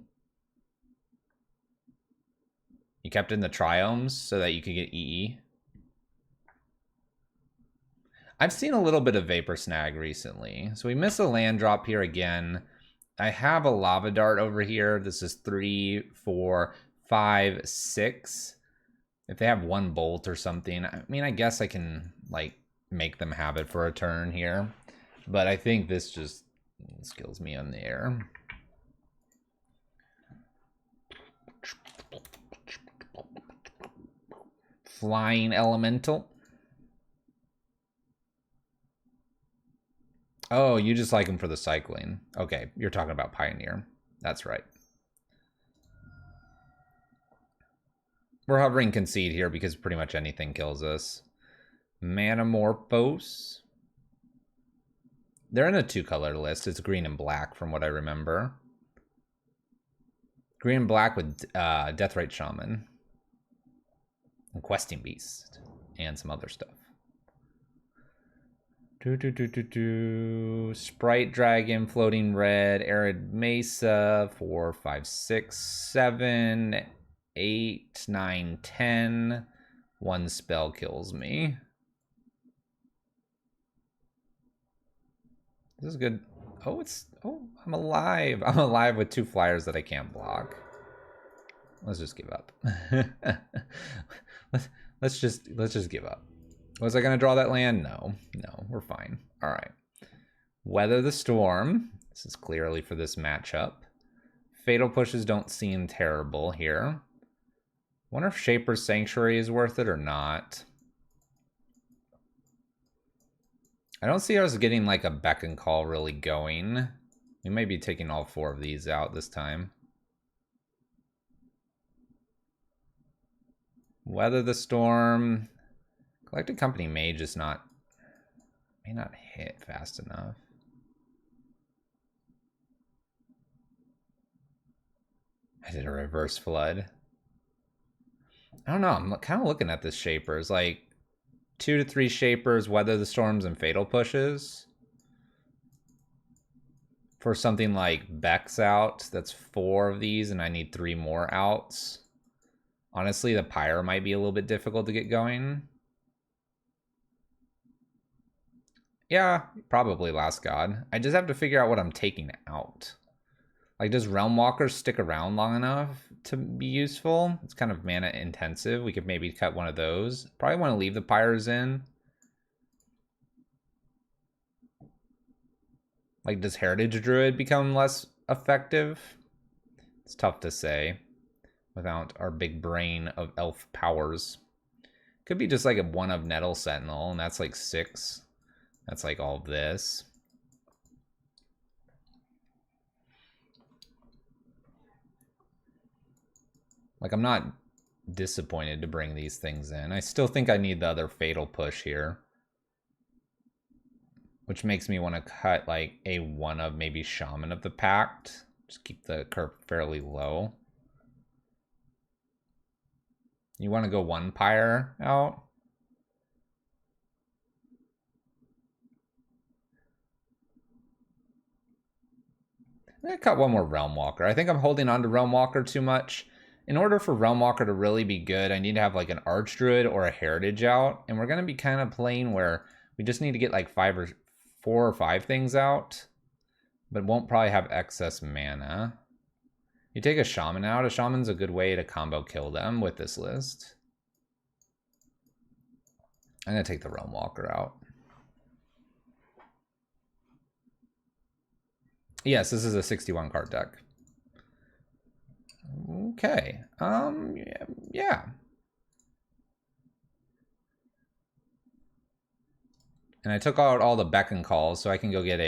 You kept in the Triomes so that you could get EE. I've seen a little bit of Vapor Snag recently. So we miss a land drop here again. I have a Lava Dart over here. This is 3, 4, 5, 6. If they have 1 bolt or something, I mean, I guess I can, like, make them have it for a turn here. But I think this just kills me on the air. Flying Elemental. Oh, you just like him for the cycling. Okay, you're talking about Pioneer. That's right. We're hovering Concede here because pretty much anything kills us. Manamorphose. They're in a 2-color list. It's green and black from what I remember. Green and black with Deathrite Shaman. And Questing Beast. And some other stuff. Sprite Dragon, Floating Red, Arid Mesa, 4, 5, 6, 7, 8, 9, 10. One spell kills me. This is good. Oh, I'm alive. I'm alive with 2 flyers that I can't block. Let's just give up. let's just give up. Was I gonna draw that land? No, we're fine. All right. Weather the Storm. This is clearly for this matchup. Fatal Pushes don't seem terrible here. Wonder if Shaper's Sanctuary is worth it or not. I don't see us getting like a Beck and Call really going. We may be taking all 4 of these out this time. Weather the Storm. Galactic Company may not hit fast enough. I did a reverse flood. I don't know. I'm kind of looking at this Shapers. Like 2 to 3 Shapers, Weather the Storms, and Fatal Pushes. For something like Beck's out, that's 4 of these, and I need 3 more outs. Honestly, the Pyre might be a little bit difficult to get going. Yeah, probably Last God. I just have to figure out what I'm taking out. Like, does Realm Walker stick around long enough to be useful? It's kind of mana intensive. We could maybe cut one of those. Probably want to leave the Pyres in. Like, does Heritage Druid become less effective? It's tough to say without our big brain of elf powers. Could be just like a 1 of Nettle Sentinel, and that's like 6. That's like all of this. Like, I'm not disappointed to bring these things in. I still think I need the other Fatal Push here. Which makes me want to cut like a 1 of maybe Shaman of the Pact. Just keep the curve fairly low. You want to go 1 Pyre out? I'm going to cut 1 more Realm Walker. I think I'm holding on to Realm Walker too much. In order for Realm Walker to really be good, I need to have like an Archdruid or a Heritage out. And we're going to be kind of playing where we just need to get like 4 or 5 things out. But won't probably have excess mana. You take a Shaman out. A Shaman's a good way to combo kill them with this list. I'm going to take the Realm Walker out. Yes, this is a 61 card deck. Okay. Yeah. And I took out all the Beck and Calls, so I can go get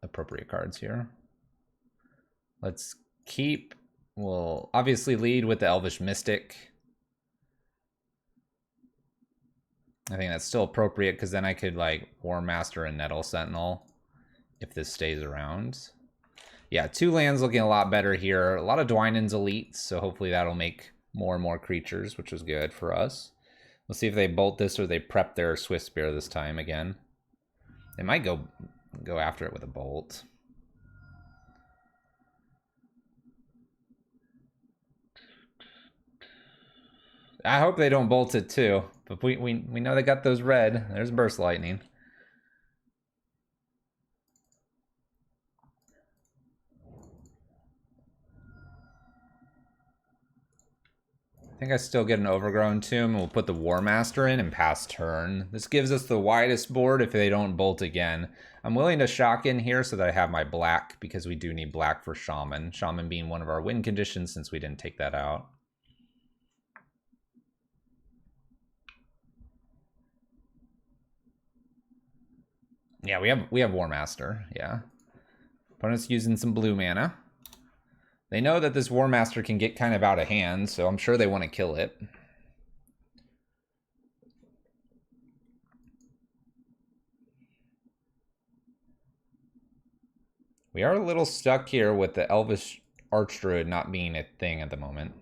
appropriate cards here. Let's keep. We'll obviously lead with the Elvish Mystic. I think that's still appropriate because then I could like War Master and Nettle Sentinel if this stays around. Yeah, 2 lands looking a lot better here. A lot of Dwynen's elites, so hopefully that'll make more and more creatures, which is good for us. Let's see if they bolt this or they prep their Swift Spear this time again. They might go after it with a bolt. I hope they don't bolt it too, but we know they got those red. There's Burst Lightning. I think I still get an Overgrown Tomb, and we'll put the War Master in and pass turn. This gives us the widest board if they don't bolt again. I'm willing to shock in here so that I have my black, because we do need black for Shaman. Shaman being one of our win conditions since we didn't take that out. Yeah, we have War Master, yeah. Opponent's using some blue mana. They know that this War Master can get kind of out of hand, so I'm sure they want to kill it. We are a little stuck here with the Elvish Archdruid not being a thing at the moment.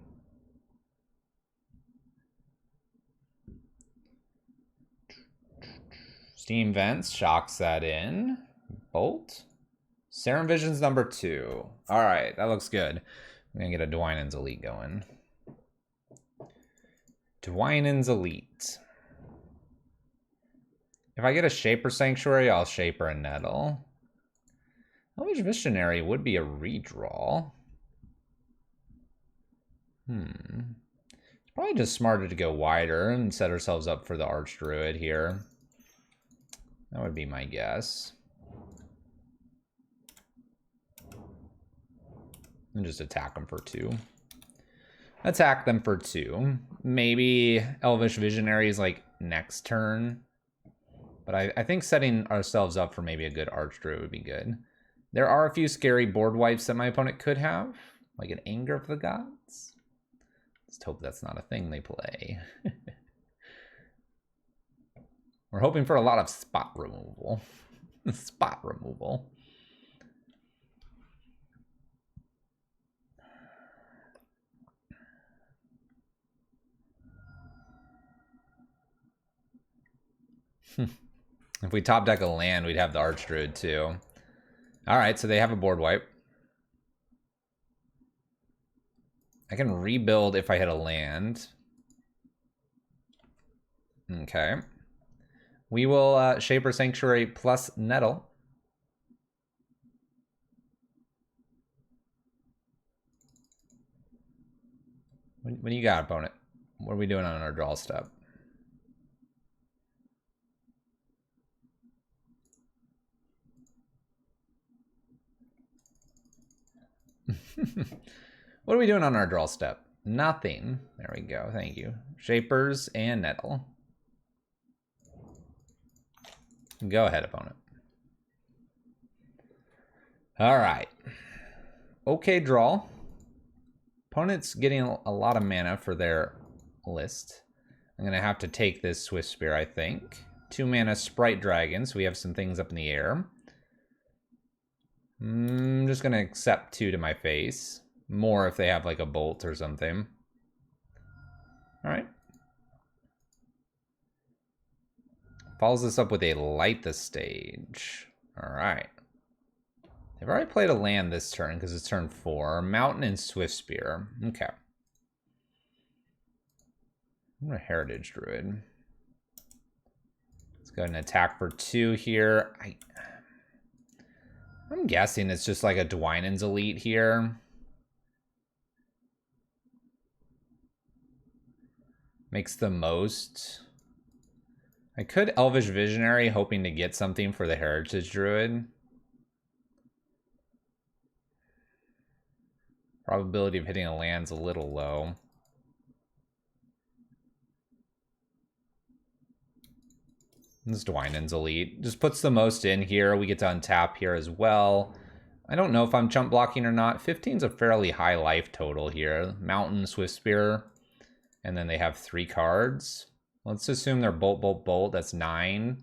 Steam Vents shocks that in. Bolt. Serum Vision's number 2. Alright, that looks good. I'm gonna get a Dwynen's Elite going. Dwynen's Elite. If I get a Shaper Sanctuary, I'll Shaper a Nettle. Elvish Visionary would be a redraw. It's probably just smarter to go wider and set ourselves up for the Archdruid here. That would be my guess. And just attack them for 2. Attack them for 2. Maybe Elvish Visionary is like next turn. But I think setting ourselves up for maybe a good Archdruid would be good. There are a few scary board wipes that my opponent could have. Like an Anger of the Gods. Let's hope that's not a thing they play. We're hoping for a lot of spot removal. Spot removal. If we top deck a land, we'd have the Archdruid too. Alright, so they have a board wipe. I can rebuild if I hit a land. Okay. We will Shaper Sanctuary plus Nettle. What do you got, opponent? What are we doing on our draw step? What are we doing on our draw step? Nothing. There we go. Thank you. Shapers and Nettle. Go ahead, opponent. All right. Okay, draw. Opponent's getting a lot of mana for their list. I'm going to have to take this Swift Spear, I think. 2 mana Sprite Dragon, so we have some things up in the air. I'm just going to accept 2 to my face. More if they have like a bolt or something. All right. Follows this up with a Light the Stage. All right. They've already played a land this turn because it's turn 4. Mountain and Swift Spear. Okay. I'm a Heritage Druid. Let's go ahead and attack for 2 here. I'm guessing it's just like a Dwynen's Elite here. Makes the most. I could Elvish Visionary, hoping to get something for the Heritage Druid. Probability of hitting a land's a little low. This Dwynen's Elite just puts the most in here. We get to untap here as well. I don't know if I'm chump blocking or not. 15's a fairly high life total here. Mountain, Swift Spear, and then they have 3 cards. Let's assume they're bolt, bolt, bolt. That's 9.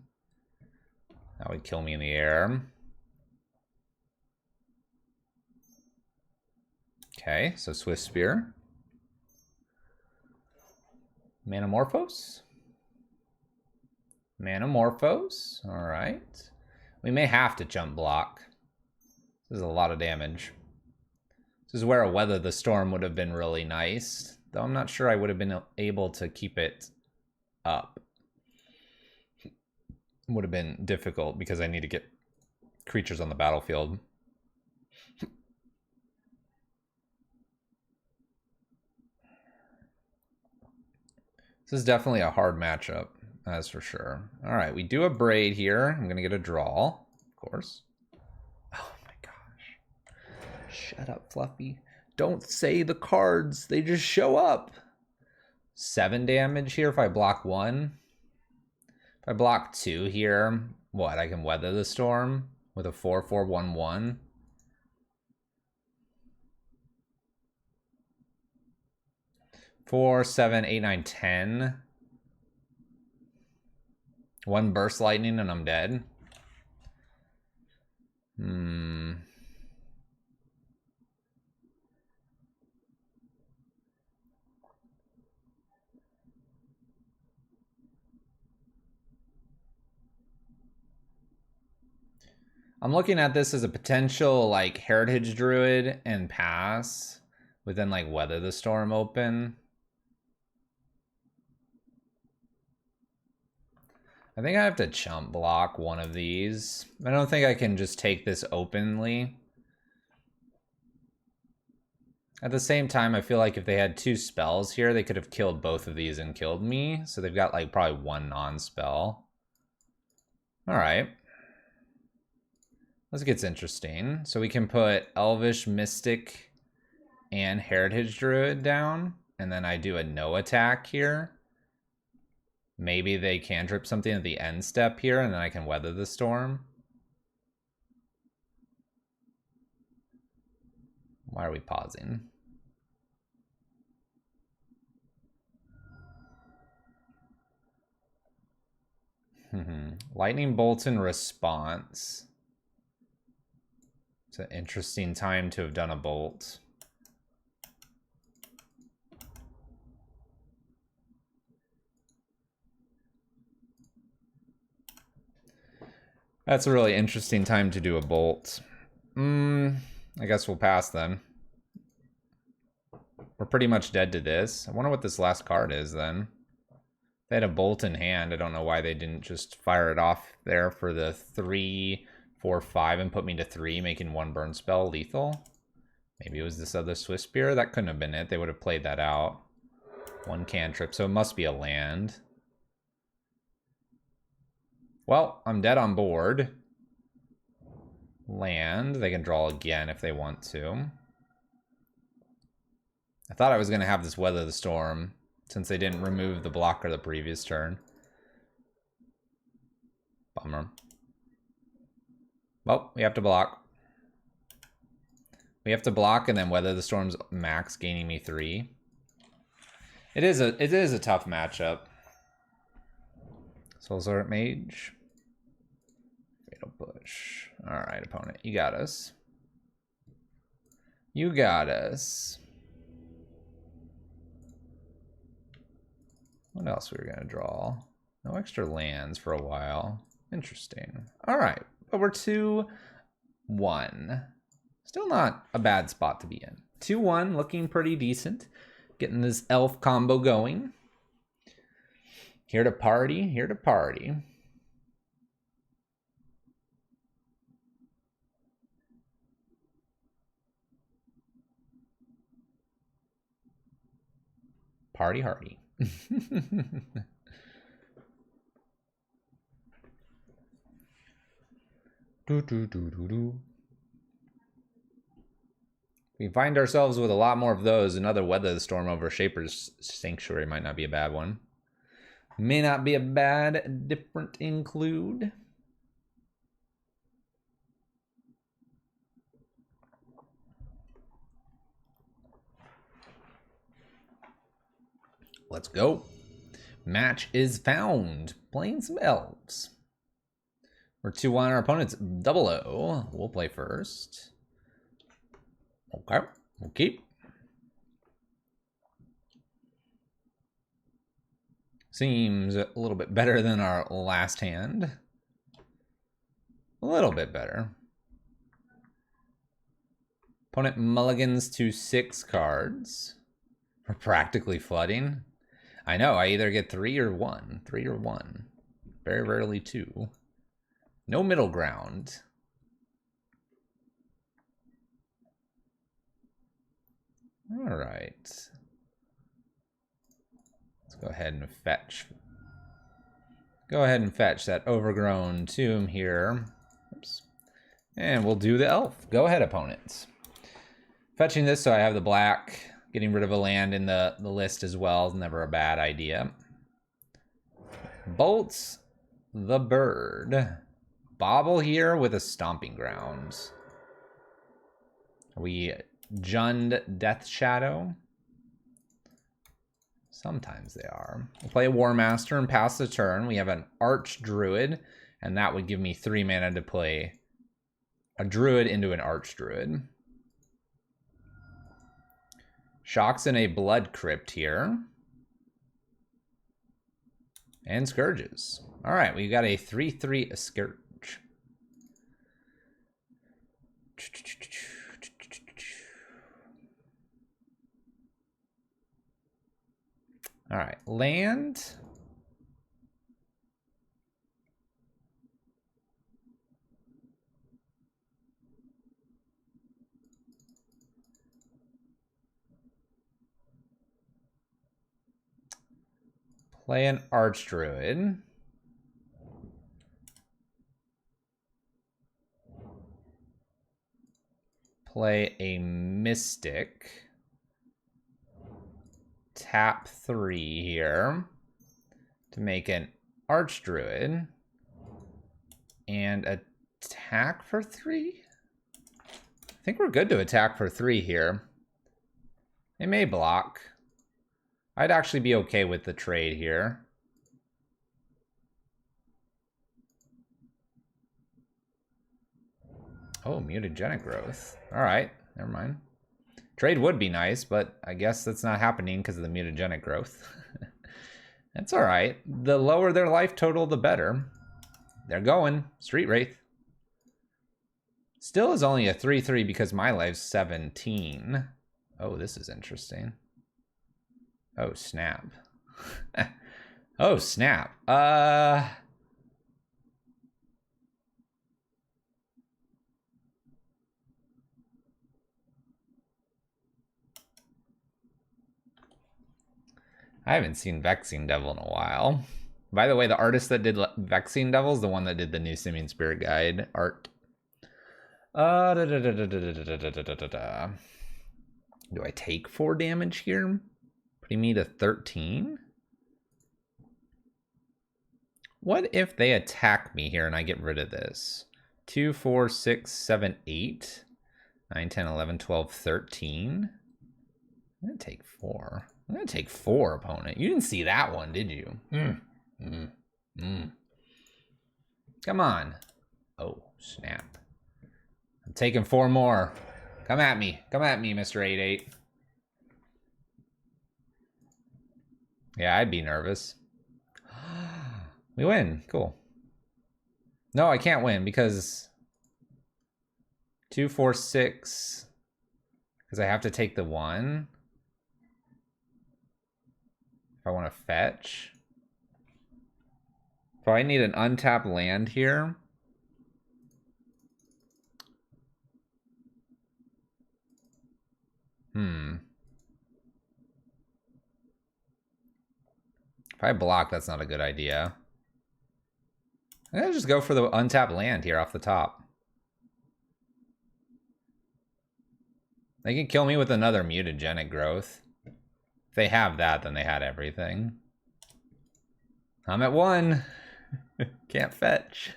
That would kill me in the air. Okay, so Swift Spear. Manamorphose. Manamorphose. All right. We may have to jump block. This is a lot of damage. This is where a Weather the Storm would have been really nice. Though I'm not sure I would have been able to keep it up. Would have been difficult because I need to get creatures on the battlefield. This is definitely a hard matchup, that's for sure. All right, we do a Braid here. I'm going to get a draw, of course. Oh my gosh. Shut up, Fluffy. Don't say the cards. They just show up. 7 damage here if I block 1. If I block 2 here, what? I can Weather the Storm with a 4/4/1/1. Four, 7, 8, 9, 10. 1 Burst Lightning and I'm dead. I'm looking at this as a potential like Heritage Druid and pass, but then like Weather the Storm open. I think I have to chump block one of these. I don't think I can just take this openly. At the same time, I feel like if they had 2 spells here, they could have killed both of these and killed me. So they've got like probably 1 non-spell. All right. This gets interesting. So we can put Elvish, Mystic, and Heritage Druid down. And then I do a no attack here. Maybe they cantrip something at the end step here, and then I can Weather the Storm. Why are we pausing? Lightning Bolt in response. It's an interesting time to have done a bolt. That's a really interesting time to do a bolt. I guess we'll pass then. We're pretty much dead to this. I wonder what this last card is then. They had a bolt in hand. I don't know why they didn't just fire it off there for the 3, 4, 5 and put me to 3, making 1 burn spell lethal. Maybe it was this other Swift Spear. That couldn't have been it. They would have played that out. 1 cantrip, so it must be a land. Well, I'm dead on board. Land. They can draw again if they want to. I thought I was going to have this Weather the Storm, since they didn't remove the blocker the previous turn. Bummer. Well, we have to block. We have to block and then Weather the Storm's max gaining me 3. It is a tough matchup. Soulsort Mage. Fatal Push. Alright, opponent. You got us. You got us. What else we were going to draw? No extra lands for a while. Interesting. Alright, but we're 2-1. Still not a bad spot to be in. 2-1, looking pretty decent. Getting this elf combo going. Here to party, here to party. Party hardy. We find ourselves with a lot more of those. Another Weather the Storm over Shaper's Sanctuary might not be a bad one. May not be a bad different include. Let's go. Match is found. Playing some Elves. We're 2-1. Our opponent's 0-0. We'll play first. Okay. We'll keep. Seems a little bit better than our last hand. A little bit better. Opponent mulligans to 6 cards. We're practically flooding. I know, I either get 3 or 1. 3 or 1. Very rarely 2. No middle ground. All right. Let's go ahead and fetch. Go ahead and fetch that overgrown tomb here. Oops. And we'll do the elf. Go ahead, opponents. Fetching this so I have the black. Getting rid of a land in the list as well is never a bad idea. Bolts the bird. Bobble here with a stomping ground. Are we Jund Death Shadow? Sometimes they are. We'll play a War Master and pass the turn. We have an Arch Druid, and that would give me 3 mana to play a Druid into an Arch Druid. Shocks in a Blood Crypt here. And Scourges. All right, we got a 3/3 Scourge. All right, land. Play an Archdruid. Play a Mystic. Tap 3 here to make an Archdruid. And attack for 3? I think we're good to attack for 3 here. They may block. I'd actually be okay with the trade here. Oh, mutagenic growth. All right, never mind. Trade would be nice, but I guess that's not happening because of the mutagenic growth. That's all right. The lower their life total, the better. They're going. Street Wraith. Still is only a 3/3 because my life's 17. Oh, this is interesting. Oh, snap. Oh, snap. I haven't seen Vexing Devil in a while. By the way, the artist that did Vexing Devil is the one that did the new Simian Spirit Guide art. Do I take 4 damage here? Putting me to 13? What if they attack me here and I get rid of this? 2, 4, 6, 7, 8, 9, 10, 11, 12, 13. I'm going to take 4. I'm going to take 4, opponent. You didn't see that one, did you? Come on. Oh, snap. I'm taking 4 more. Come at me. Come at me, Mr. 88. Yeah, I'd be nervous. We win. Cool. No, I can't win because 2, 4, 6. Because I have to take the 1. If I want to fetch. If I need an untapped land here. If I block, that's not a good idea. I'm gonna just go for the untapped land here off the top. They can kill me with another mutagenic growth. If they have that, then they had everything. I'm at 1. Can't fetch.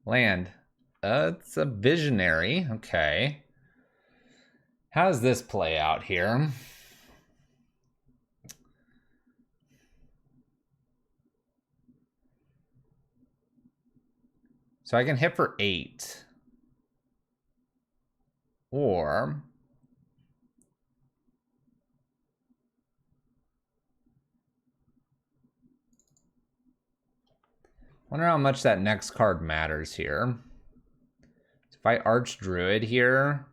Land. It's a visionary. Okay. How does this play out here? So I can hit for 8. Or wonder how much that next card matters here. If I Archdruid here,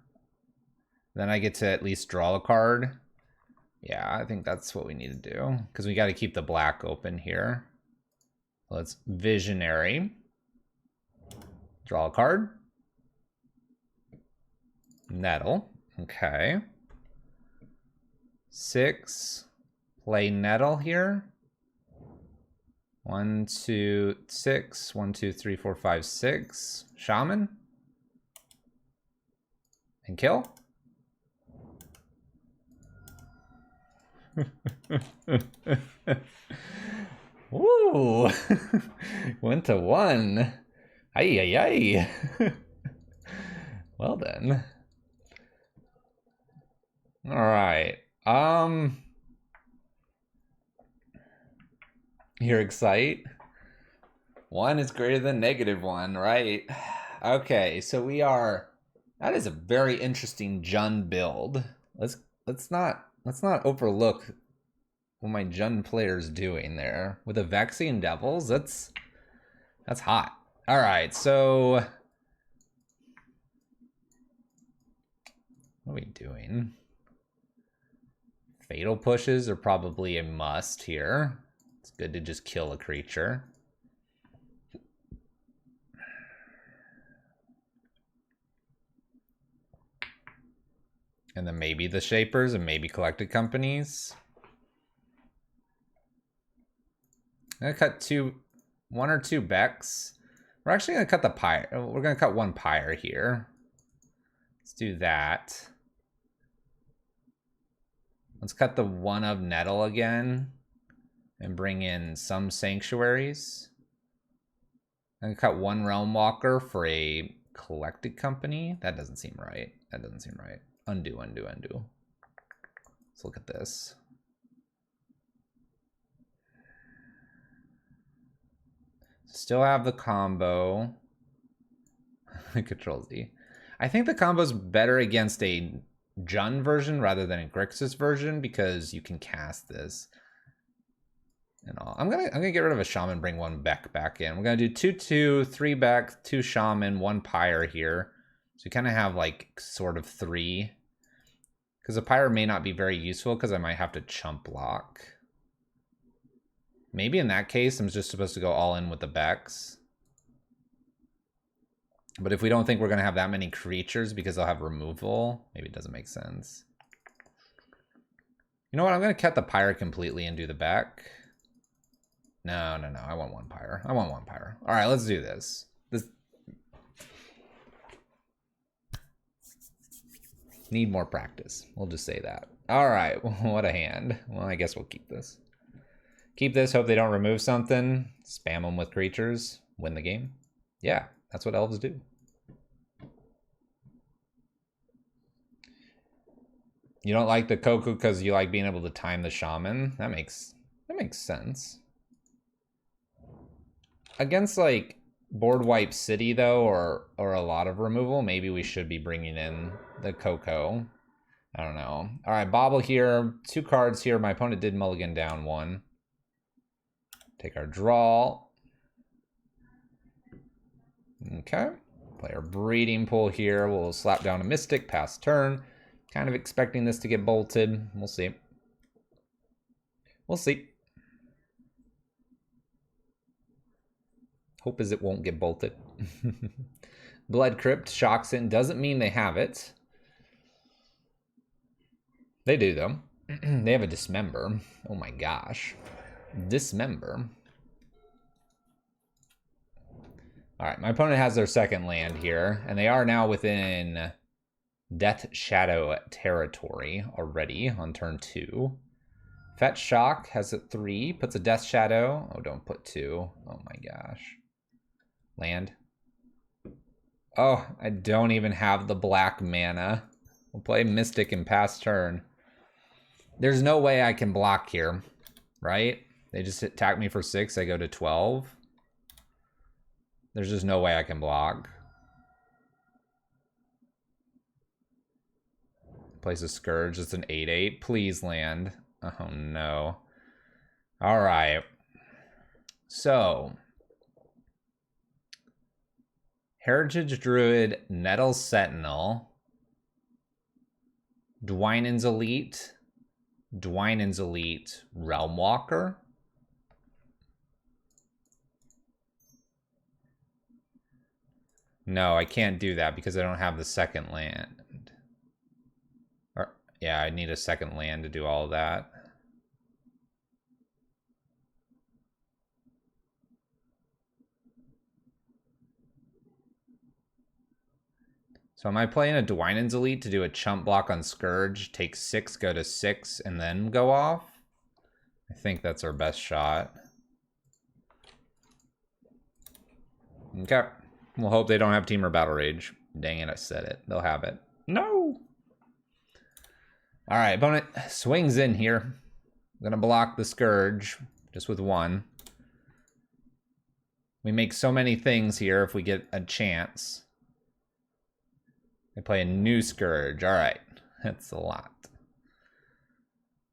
then I get to at least draw a card. Yeah, I think that's what we need to do. Because we got to keep the black open here. Let's Visionary. Draw a card. Nettle. Okay. 6. Play Nettle here. 1, 2, 6. 1, 2, 3, 4, 5, 6. Shaman. And kill. Ooh. Went to 1. Ay, ay, ay. Well then. All right. You're excited? 1 is greater than -1, right? Okay, so we are. That is a very interesting Jund build. Let's not overlook what my Jund player's doing there with the Vexing Devils. That's hot. All right, so What are we doing? Fatal pushes are probably a must here. It's good to just kill a creature. And then maybe the Shapers and maybe Collected Companies. I'm gonna cut one or two Becks. We're actually gonna cut the Pyre. We're gonna cut one Pyre here. Let's do that. Let's cut the one of Nettle again and bring in some Sanctuaries. I'm gonna cut one Realm Walker for a Collected Company. That doesn't seem right. That doesn't seem right. Undo, undo, undo. Let's look at this. Still have the combo. Control Z. I think the combo's better against a Jund version rather than a Grixis version because you can cast this and all. I'm gonna get rid of a Shaman, bring one Beck back in. We're gonna do 2/2, 3 Beck, 2 Shaman, 1 Pyre here. So you kind of have like sort of 3. Because a Pyre may not be very useful because I might have to chump block. Maybe in that case, I'm just supposed to go all in with the Becks. But if we don't think we're going to have that many creatures because they'll have removal, maybe it doesn't make sense. You know what? I'm going to cut the Pyre completely and do the Beck. No. I want 1 Pyre. I want 1 Pyre. All right, let's do this. Need more practice. We'll just say that. All right, what a hand. Well, I guess we'll keep this. Keep this, hope they don't remove something. Spam them with creatures. Win the game. Yeah, that's what elves do. You don't like the Koku because you like being able to time the Shaman? That makes sense. Against like board wipe city though, or a lot of removal, maybe we should be bringing in the Coco. I don't know. All right, Bobble here. 2 cards here. My opponent did mulligan down 1. Take our draw. Okay. Play our breeding pool here. We'll slap down a Mystic, pass turn. Kind of expecting this to get bolted. We'll see. We'll see. Hope is it won't get bolted. Blood Crypt shocks it. Doesn't mean they have it. They do, though. They have a Dismember. Oh my gosh. Dismember. Alright, my opponent has their second land here, and they are now within Death Shadow territory already on turn 2. Fetch Shock has a 3, puts a Death Shadow. Oh, don't put 2. Oh my gosh. Land. Oh, I don't even have the black mana. We'll play Mystic and pass turn. There's no way I can block here, right? They just attack me for 6, I go to 12. There's just no way I can block. Plays a Scourge, it's an 8/8. Please land. Oh no. Alright. So. Heritage Druid, Nettle Sentinel. Dwynen's Elite. Dwynen's Elite, Realm Walker. No, I can't do that because I don't have the second land. Or, yeah, I need a second land to do all of that. So am I playing a Dwynen's Elite to do a chump block on Scourge, take 6, go to 6, and then go off? I think that's our best shot. Okay. We'll hope they don't have Temur Battle Rage. Dang it, I said it. They'll have it. No! Alright, opponent swings in here. I'm gonna block the Scourge, just with 1. We make so many things here if we get a chance. I play a new Scourge. All right. That's a lot.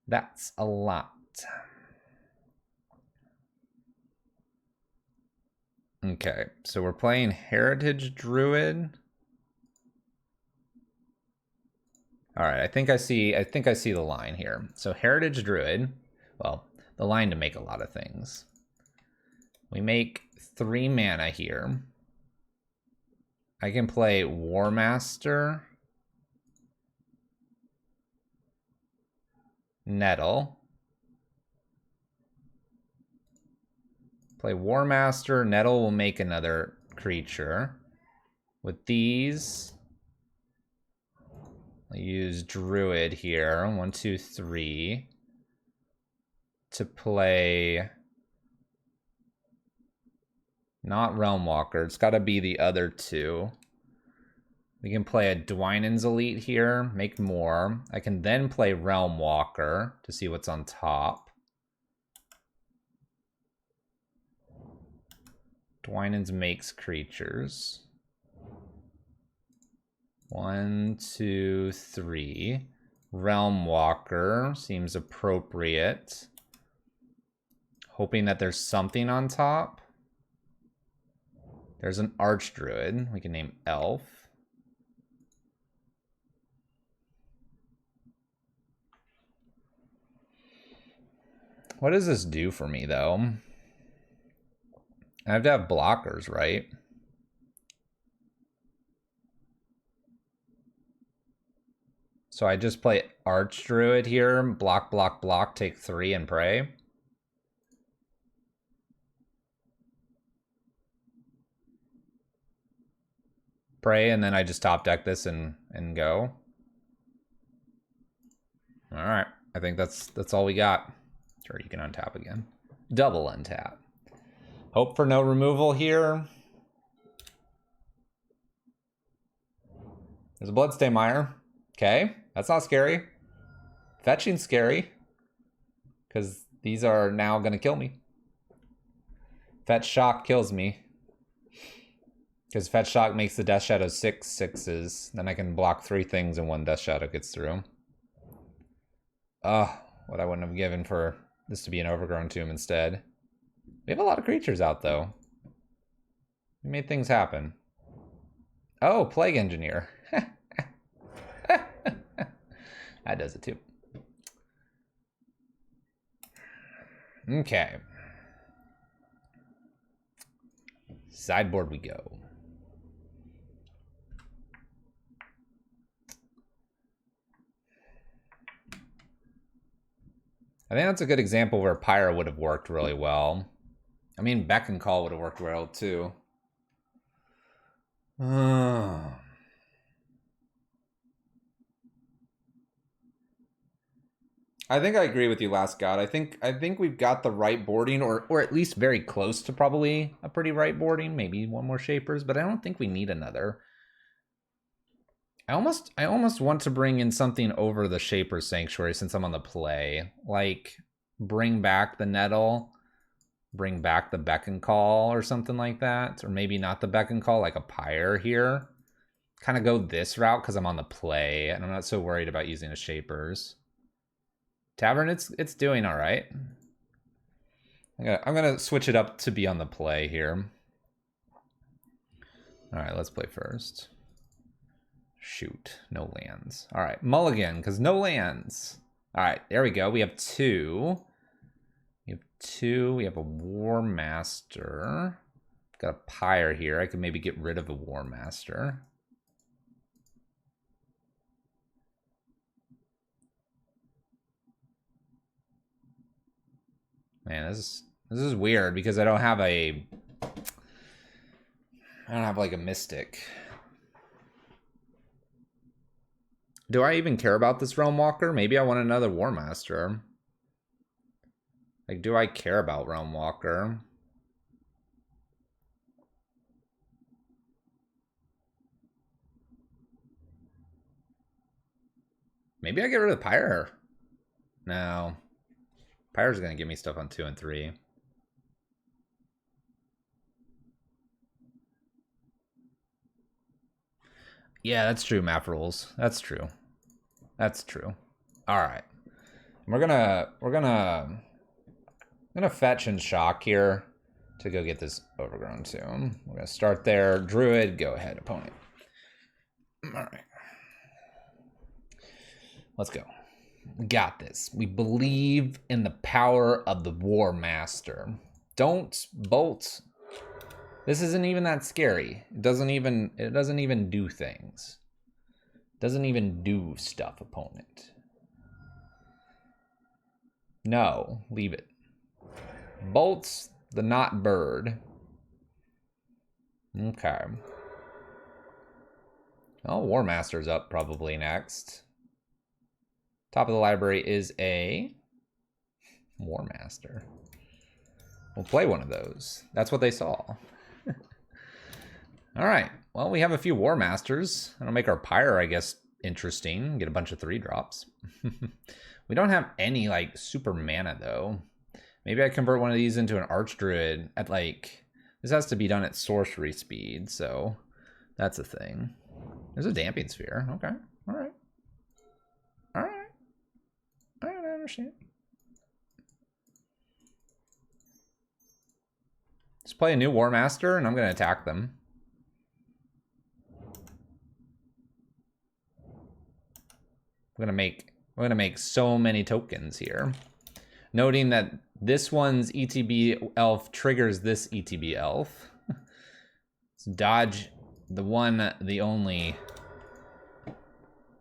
That's a lot. Okay. So we're playing Heritage Druid. All right, I think I see the line here. So Heritage Druid, well, the line to make a lot of things. We make 3 mana here. I can play War Master, Nettle. Play War Master, Nettle will make another creature. With these, I'll use Druid here. 1, 2, 3. To play not Realm Walker. It's got to be the other 2. We can play a Dwynen's Elite here, make more. I can then play Realm Walker to see what's on top. Dwynen's makes creatures. 1, 2, 3. Realm Walker seems appropriate. Hoping that there's something on top. There's an Archdruid we can name Elf. What does this do for me, though? I have to have blockers, right? So I just play Archdruid here, block, block, block, take 3 and pray. Pray, and then I just top deck this and go. All right, I think that's all we got. Sure, you can untap again. Double untap. Hope for no removal here. There's a Bloodstain Mire. Okay, that's not scary. Fetching's scary, because these are now going to kill me. Fetch Shock kills me. Because Fetch Shock makes the Death Shadow 6/6s. Then I can block 3 things and 1 Death Shadow gets through. What I wouldn't have given for this to be an Overgrown Tomb instead. We have a lot of creatures out, though. We made things happen. Oh, Plague Engineer. That does it too. Okay. Sideboard we go. I think that's a good example where Pyre would have worked really well. I mean, Beck and Call would have worked well too. I think I agree with you, Last God. I think we've got the right boarding, or at least very close to probably a pretty right boarding. Maybe 1 more Shapers, but I don't think we need another. I almost want to bring in something over the Shaper Sanctuary since I'm on the play. Like, bring back the Nettle, bring back the Beck and Call or something like that. Or maybe not the Beck and Call, like a Pyre here. Kind of go this route because I'm on the play, and I'm not so worried about using a Shapers. Tavern, it's doing all right. I'm gonna switch it up to be on the play here. All right, let's play first. Shoot, no lands. All right, mulligan, because no lands. All right, there we go. We have 2. We have 2. We have a War Master. Got a Pyre here. I could maybe get rid of a War Master. Man, this is weird because I don't have like a Mystic. Do I even care about this Realm Walker? Maybe I want another War Master. Like, do I care about Realm Walker? Maybe I get rid of Pyre. No. Pyre's gonna give me stuff on 2 and 3. Yeah, that's true, map rules. That's true. That's true. All right. We're gonna fetch and shock here to go get this Overgrown Tomb. We're gonna start there. Druid, go ahead, opponent. All right. Let's go. We got this. We believe in the power of the War Master. Don't bolt. This isn't even that scary. It doesn't even do things. It doesn't even do stuff, opponent. No, leave it. Bolts the not bird. Okay. Oh, War Master's up probably next. Top of the library is a War Master. We'll play one of those. That's what they saw. All right. Well, we have a few War Masters. That'll make our Pyre, I guess, interesting. Get a bunch of 3-drops. We don't have any, like, super mana, though. Maybe I convert one of these into an Archdruid at, like... This has to be done at sorcery speed, so that's a thing. There's a Damping Sphere. Okay. All right. All right. I understand. Let's play a new War Master, and I'm going to attack them. We're going to make so many tokens here. Noting that this one's ETB elf triggers this ETB elf. Let's dodge the one, the only.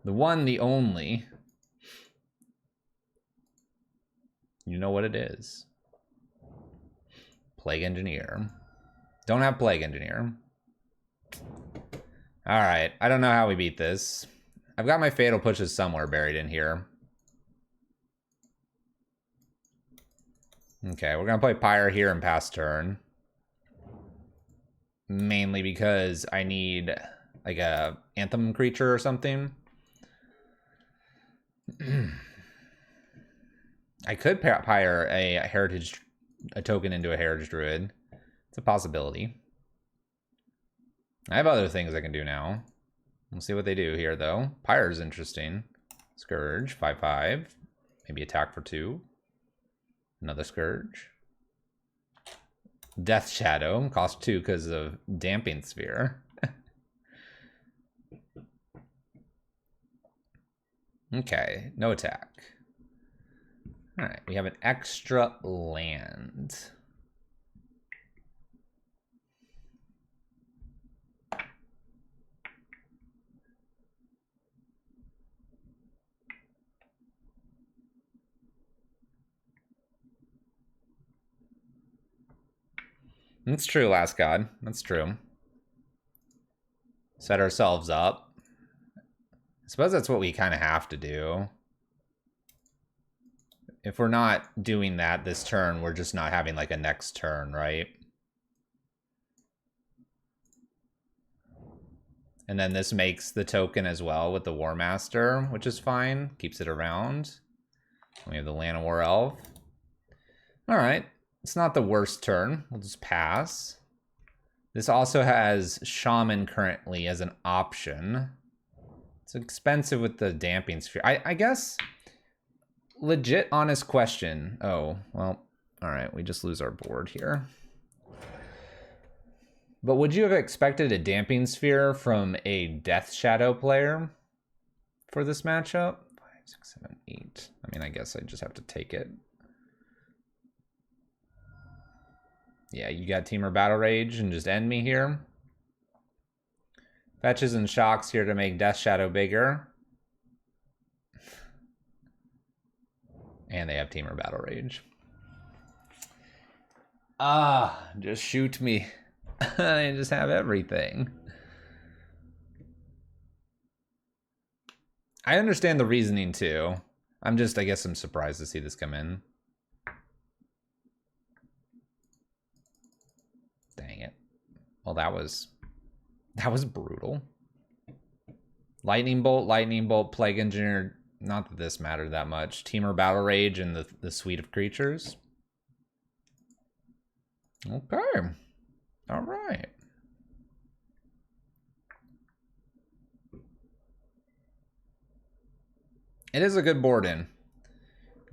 The one, the only. You know what it is. Plague Engineer. Don't have Plague Engineer. Alright, I don't know how we beat this. I've got my Fatal Pushes somewhere buried in here. Okay, we're gonna play Pyre here and pass turn. Mainly because I need like a Anthem creature or something. I could Pyre a token into a Heritage Druid. It's a possibility. I have other things I can do now. We'll see what they do here, though. Pyre is interesting. Scourge, 5/5. Maybe attack for 2. Another Scourge. Death Shadow, cost 2 because of Damping Sphere. Okay, no attack. All right, we have an extra land. That's true, Last God. That's true. Set ourselves up. I suppose that's what we kind of have to do. If we're not doing that this turn, we're just not having like a next turn, right? And then this makes the token as well with the War Master, which is fine. Keeps it around. We have the Llanowar Elf. All right. It's not the worst turn. We'll just pass. This also has Shaman currently as an option. It's expensive with the Damping Sphere. I guess, legit honest question. Oh, well, all right. We just lose our board here. But would you have expected a Damping Sphere from a Death Shadow player for this matchup? 5, 6, 7, 8. I mean, I guess I just have to take it. Yeah, you got Temur Battle Rage and just end me here. Fetches and Shocks here to make Death Shadow bigger. And they have Temur Battle Rage. Ah, just shoot me. I just have everything. I understand the reasoning too. I guess I'm surprised to see this come in. Dang it. Well, that was brutal. Lightning Bolt, Plague Engineer. Not that this mattered that much. Temur Battle Rage and the suite of creatures. Okay. All right. It is a good board in.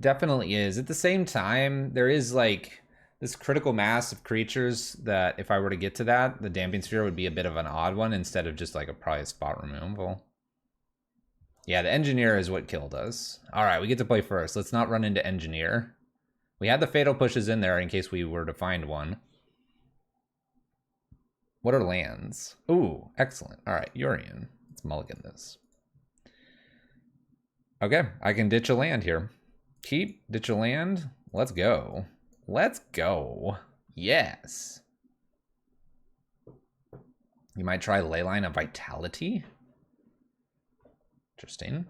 Definitely is. At the same time, there is like this critical mass of creatures that if I were to get to that, the Damping Sphere would be a bit of an odd one instead of just like probably a spot removal. Yeah, the engineer is what killed us. All right, we get to play first. Let's not run into engineer. We had the fatal pushes in there in case we were to find one. What are lands? Ooh, excellent. All right, Urian. Let's mulligan this. Okay, I can ditch a land here. Keep, ditch a land. Let's go. Let's go. Yes. You might try Leyline of Vitality. Interesting.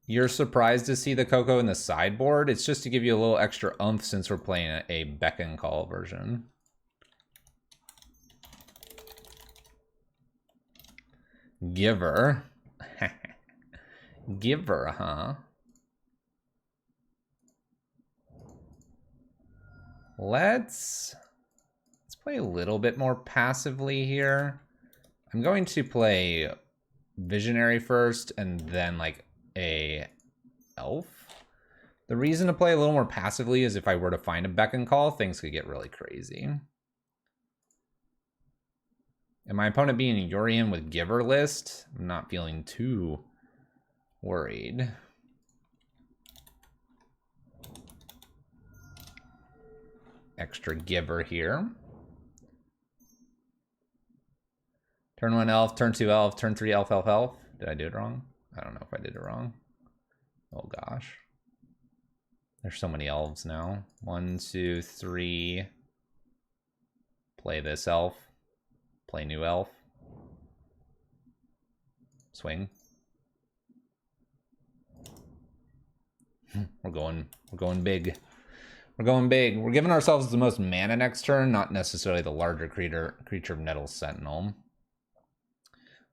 You're surprised to see the Coco in the sideboard? It's just to give you a little extra oomph since we're playing a Beck and Call version. Giver. Giver, huh? Let's play a little bit more passively here. I'm going to play Visionary first and then like a Elf. The reason to play a little more passively is if I were to find a Beck and Call, things could get really crazy. And my opponent being a Urian with Giver list, I'm not feeling too worried. Extra Giver here. Turn 1 Elf, turn 2 Elf, turn 3 Elf, Elf, Elf. Did I do it wrong? I don't know if I did it wrong. Oh gosh. There's so many elves now. 1, 2, 3. Play this elf. Play new elf. Swing. We're going big. We're going big. We're giving ourselves the most mana next turn, not necessarily the larger creature of Nettle Sentinel.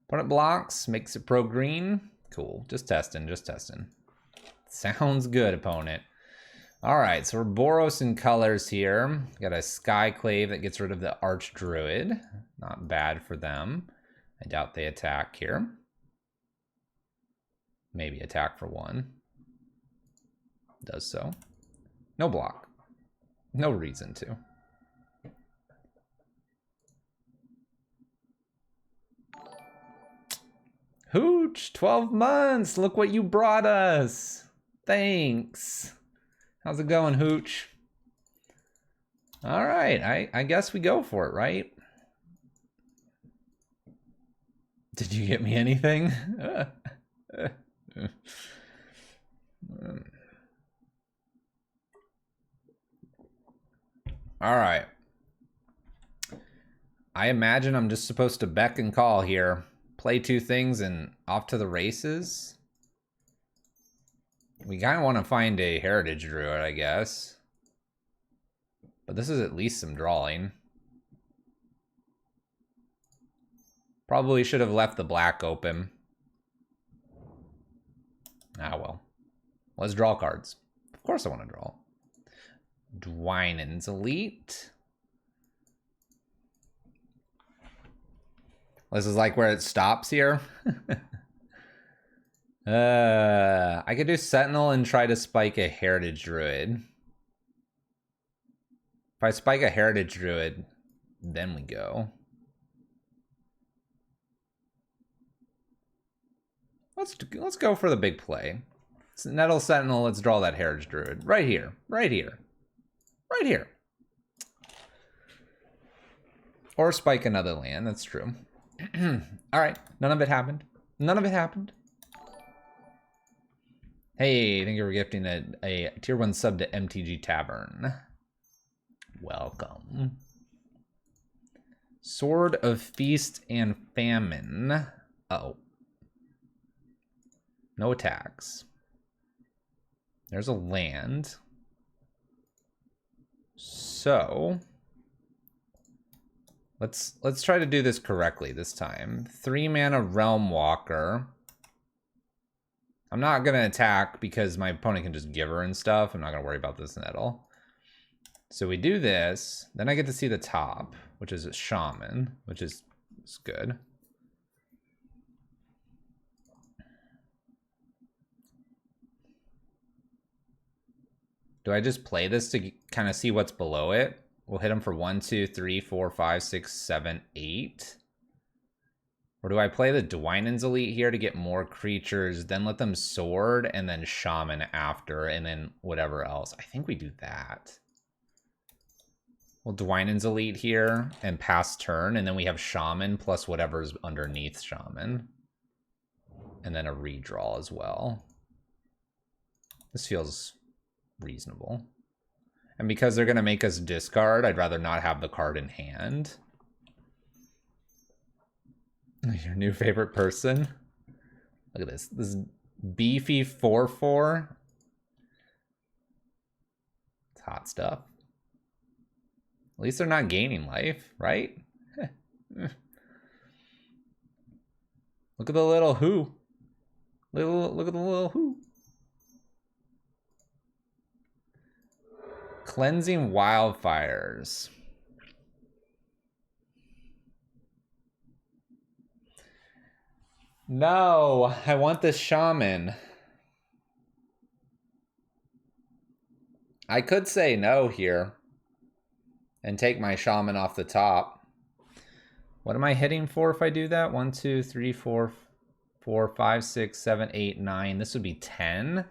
Opponent blocks, makes it pro green. Cool. Just testing, just testing. Sounds good, opponent. All right, so we're Boros in colors here. Got a Skyclave that gets rid of the Archdruid. Not bad for them. I doubt they attack here. Maybe attack for 1. Does so. No block. No reason to. Hooch, 12 months. Look what you brought us. Thanks. How's it going, Hooch? All right, I guess we go for it, right? Did you get me anything? All right. I imagine I'm just supposed to Beck and Call here. Play 2 things and off to the races. We kind of want to find a Heritage Druid, I guess. But this is at least some drawing. Probably should have left the black open. Ah, well. Let's draw cards. Of course I want to draw. Dwynen's Elite. This is like where it stops here. I could do Sentinel and try to spike a Heritage Druid. If I spike a Heritage Druid, then we go. Let's go for the big play. It's Nettle Sentinel, let's draw that Heritage Druid. Right here, right here, right here. Or spike another land, that's true. All right, none of it happened. None of it happened. Hey, thank you for gifting a tier 1 sub to MTG Tavern. Welcome. Sword of Feast and Famine. Uh-oh. No attacks. There's a land. So let's try to do this correctly this time. 3 mana Realm Walker. I'm not gonna attack because my opponent can just give her and stuff. I'm not gonna worry about this at all. So we do this, then I get to see the top, which is a Shaman, which is good. Do I just play this to kind of see what's below it? We'll hit him for 1, 2, 3, 4, 5, 6, 7, 8. Or do I play the Dwynen's Elite here to get more creatures, then let them sword, and then shaman after, and then whatever else? I think we do that. We'll Dwynen's Elite here and pass turn, and then we have shaman plus whatever's underneath shaman. And then a redraw as well. This feels reasonable. And because they're going to make us discard, I'd rather not have the card in hand. Your new favorite person? Look at this. This beefy 4/4. It's hot stuff. At least they're not gaining life, right? Look at the little who. Look at the little who. Cleansing Wildfires. No, I want this shaman. I could say no here and take my shaman off the top. What am I hitting for if I do that? 1, 2, 3, 4, 5, 6, 7, 8, 9. This would be 10.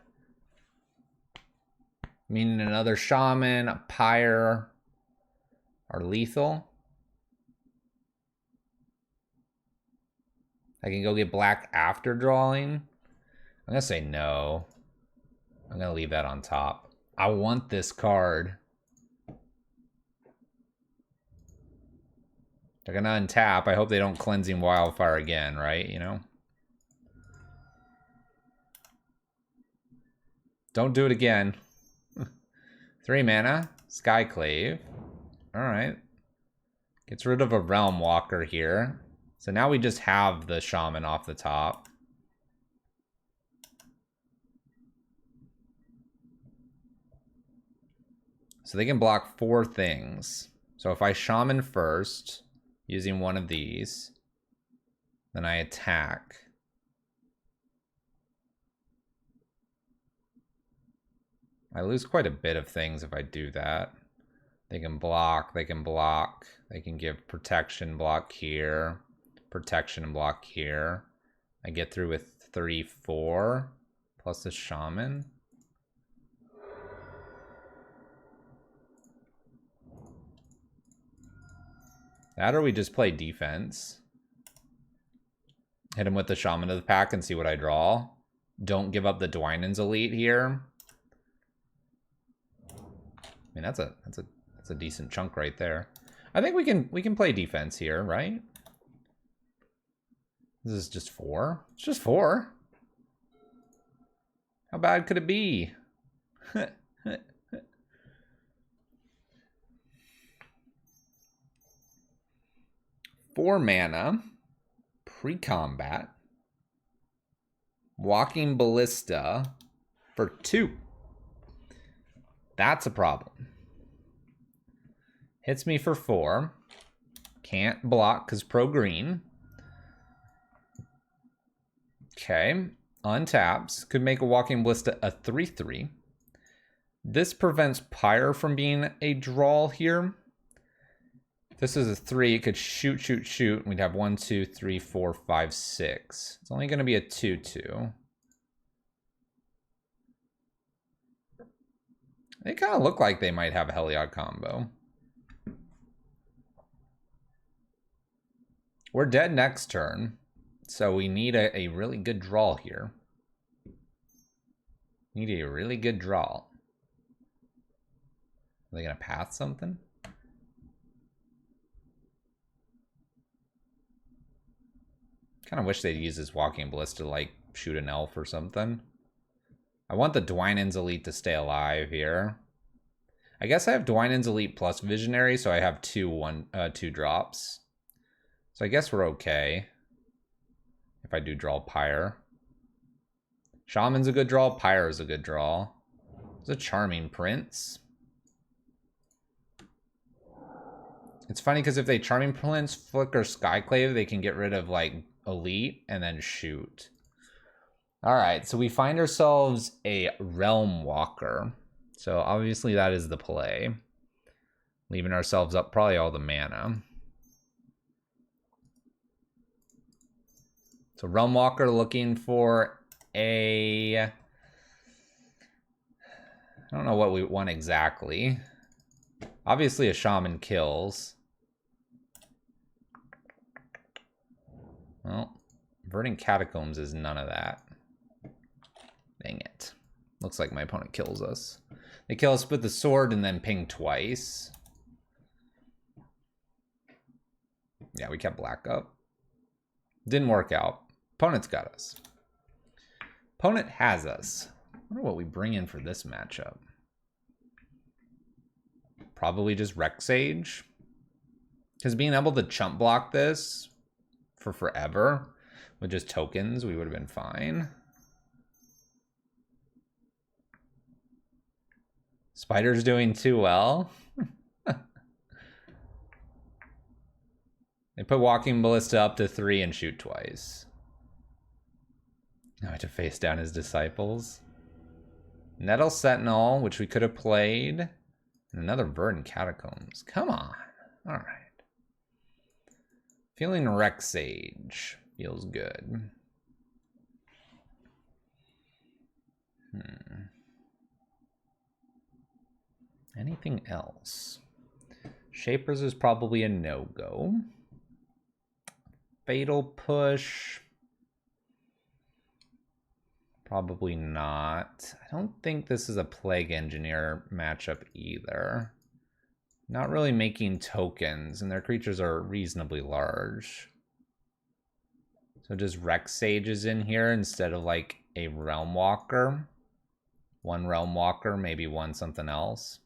Meaning another shaman, a pyre, are lethal. I can go get black after drawing. I'm going to say no. I'm going to leave that on top. I want this card. They're going to untap. I hope they don't Cleansing Wildfire again, right? You know? Don't do it again. 3 mana. Skyclave. Alright. Gets rid of a Realm Walker here. So now we just have the shaman off the top. So they can block 4 things. So if I shaman first, using one of these, then I attack. I lose quite a bit of things if I do that. They can block, they can block, they can give protection block here. Protection and block here. I get through with 3, 4 plus the shaman. That or we just play defense. Hit him with the shaman of the pack and see what I draw. Don't give up the Dwynen's Elite here. I mean that's a decent chunk right there. I think we can play defense here, right? This is just 4. It's just 4. How bad could it be? 4 mana. Pre-combat. Walking Ballista for 2. That's a problem. Hits me for 4. Can't block because pro-green. Okay, untaps. Could make a Walking Ballista a 3/3. This prevents Pyre from being a draw here. If this is a 3, it could shoot, shoot, shoot. And we'd have 1, 2, 3, 4, 5, 6. It's only going to be a 2/2. They kind of look like they might have a Heliod combo. We're dead next turn. So we need a really good draw here. Need a really good draw. Are they going to path something? Kind of wish they'd use this Walking Ballista to like shoot an elf or something. I want the Dwynen's Elite to stay alive here. I guess I have Dwynen's Elite plus Visionary, so I have 2 drops. So I guess we're okay. If I do draw Pyre. Shaman's a good draw. Pyre is a good draw. It's a Charming Prince. It's funny because if they Charming Prince, Flicker, Skyclave, they can get rid of like Elite and then shoot. Alright, so we find ourselves a Realm Walker. So obviously that is the play. Leaving ourselves up probably all the mana. So Realm Walker looking for a... I don't know what we want exactly. Obviously a Shaman kills. Well, Verdant Catacombs is none of that. Dang it. Looks like my opponent kills us. They kill us with the sword and then ping twice. Yeah, we kept black up. Didn't work out. Opponent's got us. Opponent has us. I wonder what we bring in for this matchup. Probably just Rex Sage. Because being able to chump block this for forever with just tokens, we would have been fine. Spider's doing too well. They put Walking Ballista up to 3 and shoot twice. Now I have to face down his disciples. Nettle Sentinel, which we could have played. And another Verdant Catacombs. Come on. All right. Feeling Rex Sage. Feels good. Anything else? Shapers is probably a no-go. Fatal Push. Probably not. I don't think this is a Plague Engineer matchup either. Not really making tokens, and their creatures are reasonably large. So just Rex Sage is in here instead of like a Realm Walker. One Realm Walker, maybe one something else.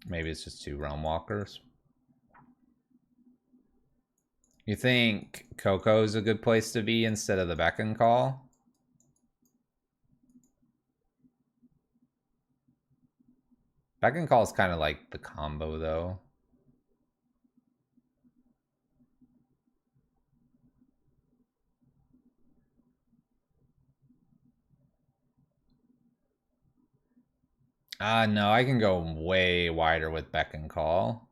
Maybe it's just 2 Realm Walkers. You think Coco is a good place to be instead of the Beck and Call? Beck and Call is kind of like the combo, though. No, I can go way wider with Beck and Call.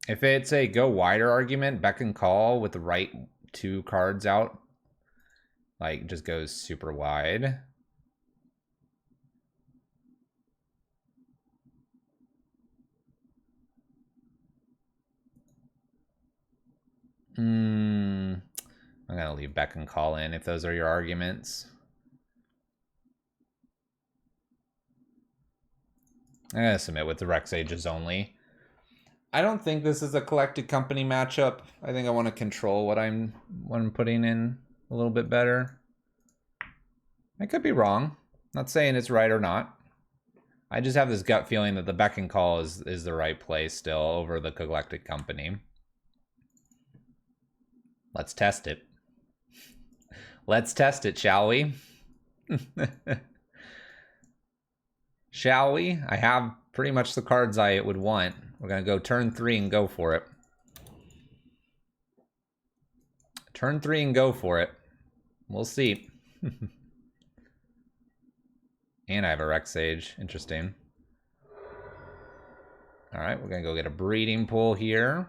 If it's a go wider argument, Beck and Call with the right 2 cards out, like, just goes super wide. I'm gonna leave Beck and Call in if those are your arguments. I'm gonna submit with the Rex Ages only. I don't think this is a collected company matchup. I think I want to control what I'm putting in a little bit better. I could be wrong. Not saying it's right or not. I just have this gut feeling that the Beck and Call is the right play still over the collected company. Let's test it. Let's test it, shall we? Shall we? I have pretty much the cards I would want. We're going to go turn 3 and go for it. Turn 3 and go for it. We'll see. And I have a Rex Sage. Interesting. All right, we're going to go get a Breeding Pool here.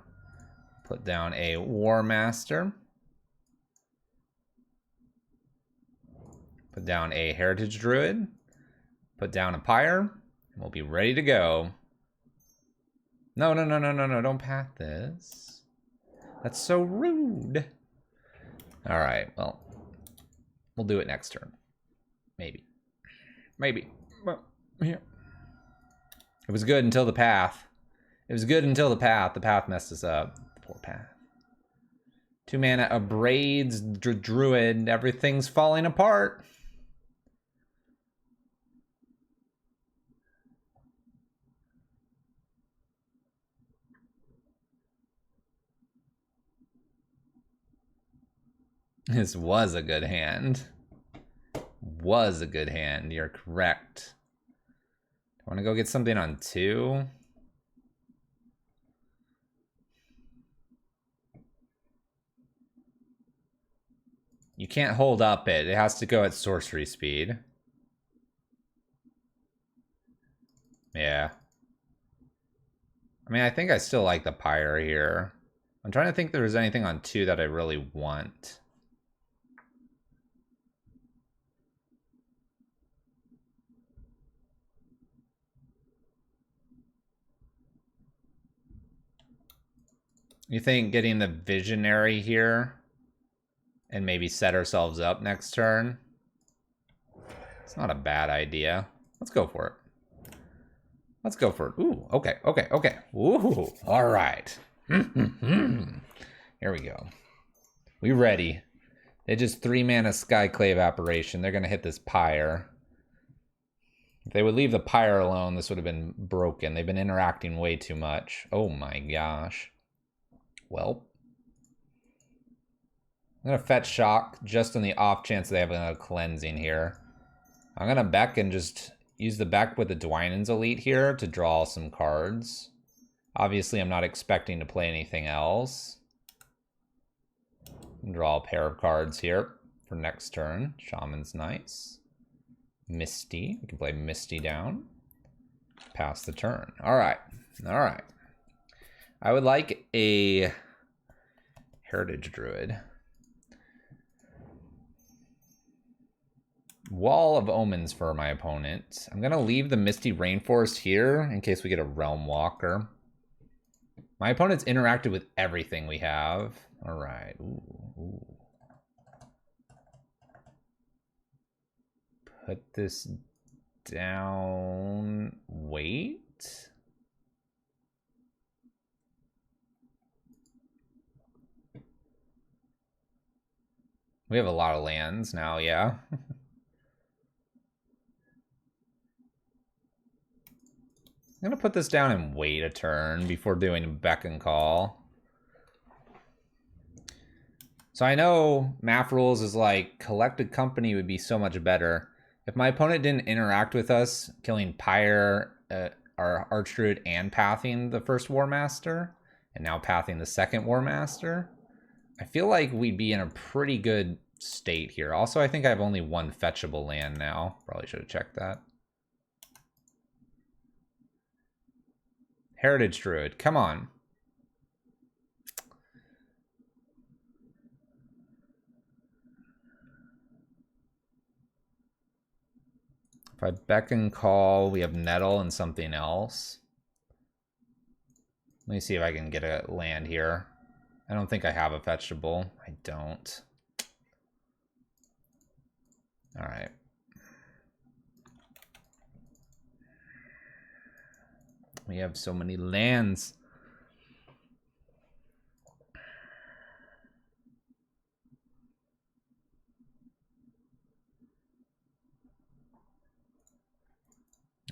Put down a War Master. Put down a Heritage Druid. Put down a Pyre. We'll be ready to go. No, don't path this. That's so rude. All right, well, we'll do it next turn. Maybe. Well, here. It was good until the path. It was good until the path. The path messed us up. Poor path. 2 mana, a Braids, Druid. Everything's falling apart. This was a good hand. Was a good hand. You're correct. I want to go get something on 2. You can't hold up it. It has to go at sorcery speed. Yeah. I mean, I think I still like the Pyre here. I'm trying to think if there's anything on 2 that I really want. You think getting the Visionary here and maybe set ourselves up next turn? It's not a bad idea. Let's go for it. Let's go for it. Ooh, okay, okay, okay. Ooh, all right. Here we go. We ready. They just 3-mana Skyclave Apparition. They're going to hit this Pyre. If they would leave the Pyre alone, this would have been broken. They've been interacting way too much. Oh my gosh. Well, I'm going to fetch Shock just on the off chance they have a cleansing here. I'm going to Beck and just use the Beck with the Dwynen's Elite here to draw some cards. Obviously, I'm not expecting to play anything else. Draw a pair of cards here for next turn. Shaman's nice. Misty. We can play Misty down. Pass the turn. All right. All right. I would like a Heritage Druid. Wall of Omens for my opponent. I'm going to leave the Misty Rainforest here in case we get a Realm Walker. My opponent's interacted with everything we have. All right. Ooh. Put this down. Wait. We have a lot of lands now, yeah. I'm going to put this down and wait a turn before doing Beck and Call. So I know Math Rules is like, Collected Company would be so much better. If my opponent didn't interact with us, killing Pyre, our Archdruid, and pathing the first War Master, and now pathing the second War Master, I feel like we'd be in a pretty good state here. Also, I think I have only 1 fetchable land now. Probably should have checked that. Heritage Druid, come on. If I Beck and Call, we have Nettle and something else. Let me see if I can get a land here. I don't think I have a fetchable. I don't. All right. We have so many lands.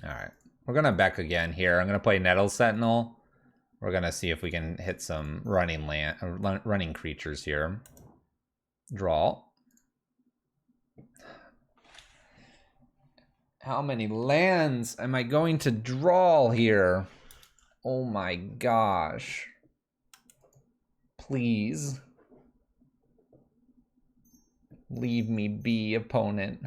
All right. We're going to Beck again here. I'm going to play Nettle Sentinel. We're going to see if we can hit some running creatures here. Draw. How many lands am I going to draw here? Oh my gosh. Please. Leave me be, opponent.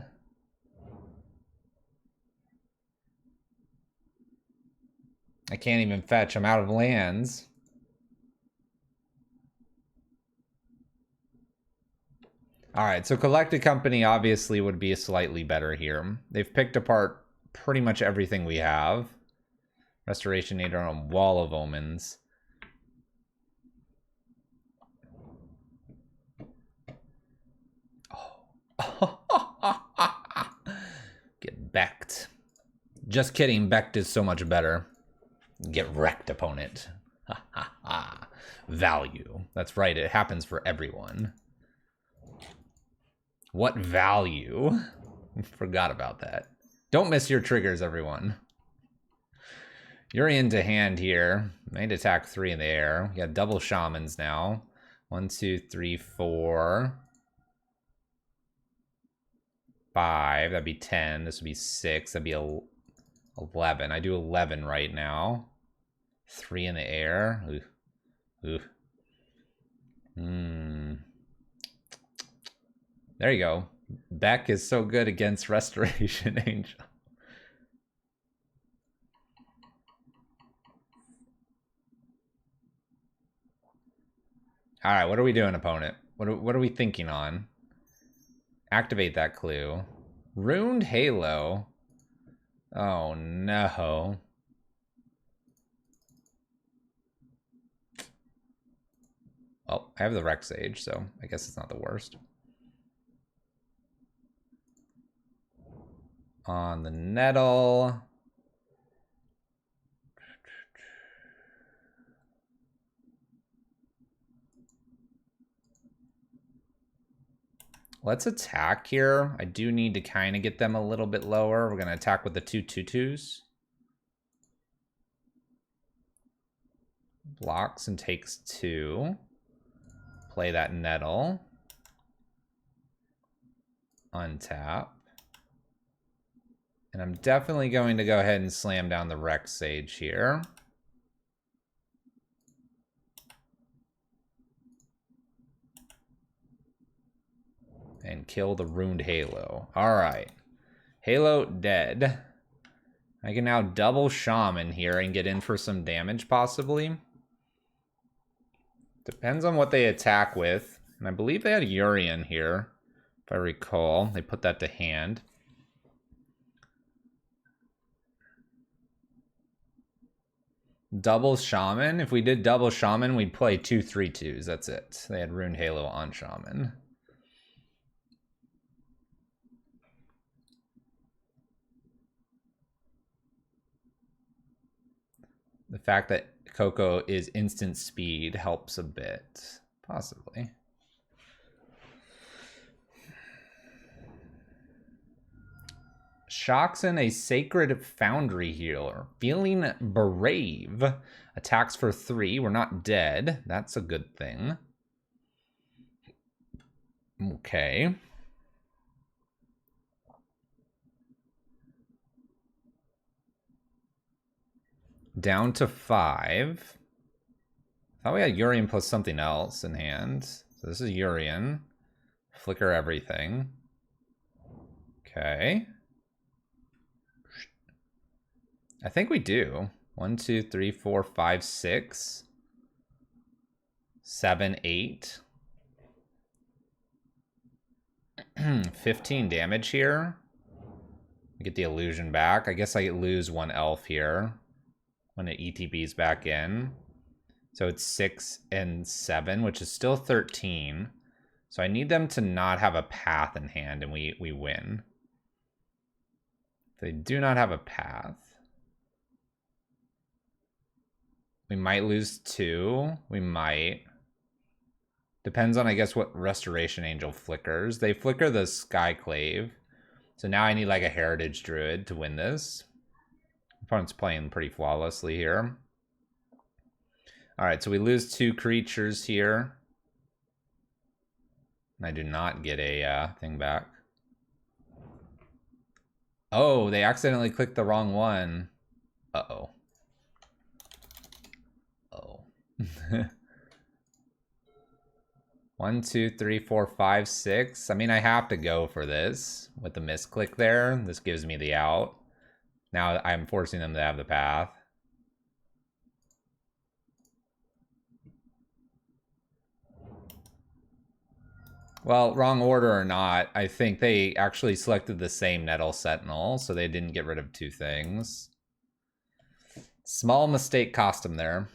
I can't even fetch. I'm out of lands. All right, so Collected Company obviously would be slightly better here. They've picked apart pretty much everything we have. Restoration Nader on Wall of Omens. Oh. Get Becked. Just kidding, Becked is so much better. Get wrecked, opponent. Value. That's right, it happens for everyone. What value? Forgot about that. Don't miss your triggers, everyone. You're into hand here. Made attack 3 in the air. We got double shamans now. 1, 2, 3, 4. 5. That'd be 10. This would be 6. That'd be 11. I do 11 right now. 3 in the air. Ooh. There you go. Beck is so good against Restoration Angel. All right, what are we doing, opponent? What are we thinking on? Activate that clue. Ruined Halo. Oh no. Well, I have the Rex Age, so I guess it's not the worst. On the Nettle. Let's attack here. I do need to kind of get them a little bit lower. We're going to attack with the 2/2/2s. Blocks and takes 2. Play that Nettle. Untap. And I'm definitely going to go ahead and slam down the Rex Sage here. And kill the Ruined Halo. Alright. Halo dead. I can now double Shaman here and get in for some damage, possibly. Depends on what they attack with. And I believe they had Urian here, if I recall. They put that to hand. Double Shaman. If we did double Shaman, we'd play 2/3/2s. That's it. They had Ruined Halo on Shaman. The fact that Coco is instant speed helps a bit. Possibly. Shoxin, a Sacred Foundry healer. Feeling brave. Attacks for 3. We're not dead. That's a good thing. Okay. Down to 5. I thought we had Urian plus something else in hand. So this is Urian. Flicker everything. Okay. I think we do. 1, 2, 3, 4, 5, 6. 7, 8. 15 damage here. Get the illusion back. I guess I lose 1 elf here when it ETBs back in. So it's 6 and 7, which is still 13. So I need them to not have a path in hand, and we win. If they do not have a path, we might lose 2. We might. Depends on, I guess, what Restoration Angel flickers. They flicker the Skyclave. So now I need like a Heritage Druid to win this. Opponent's playing pretty flawlessly here. Alright, so we lose 2 creatures here. I do not get a thing back. Oh, they accidentally clicked the wrong one. Uh-oh. Oh. 1, 2, 3, 4, 5, 6. I mean, I have to go for this with the misclick there. This gives me the out. Now I'm forcing them to have the path. Well, wrong order or not, I think they actually selected the same Nettle Sentinel, so they didn't get rid of 2 things. Small mistake cost them there.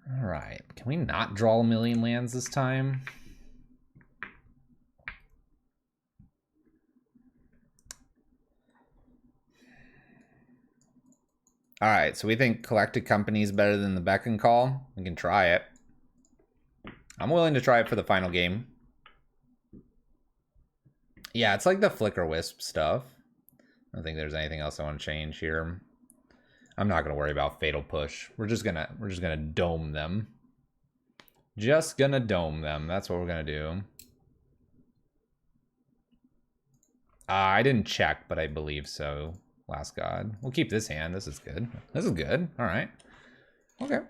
All right, can we not draw a million lands this time? All right, so we think Collected Company is better than the Beck and Call. We can try it. I'm willing to try it for the final game. Yeah, it's like the Flicker Wisp stuff. I don't think there's anything else I want to change here. I'm not gonna worry about Fatal Push. We're just gonna dome them. Just gonna dome them. That's what we're gonna do. I didn't check, but I believe so. Last God. We'll keep this hand. This is good. This is good. All right. Okay.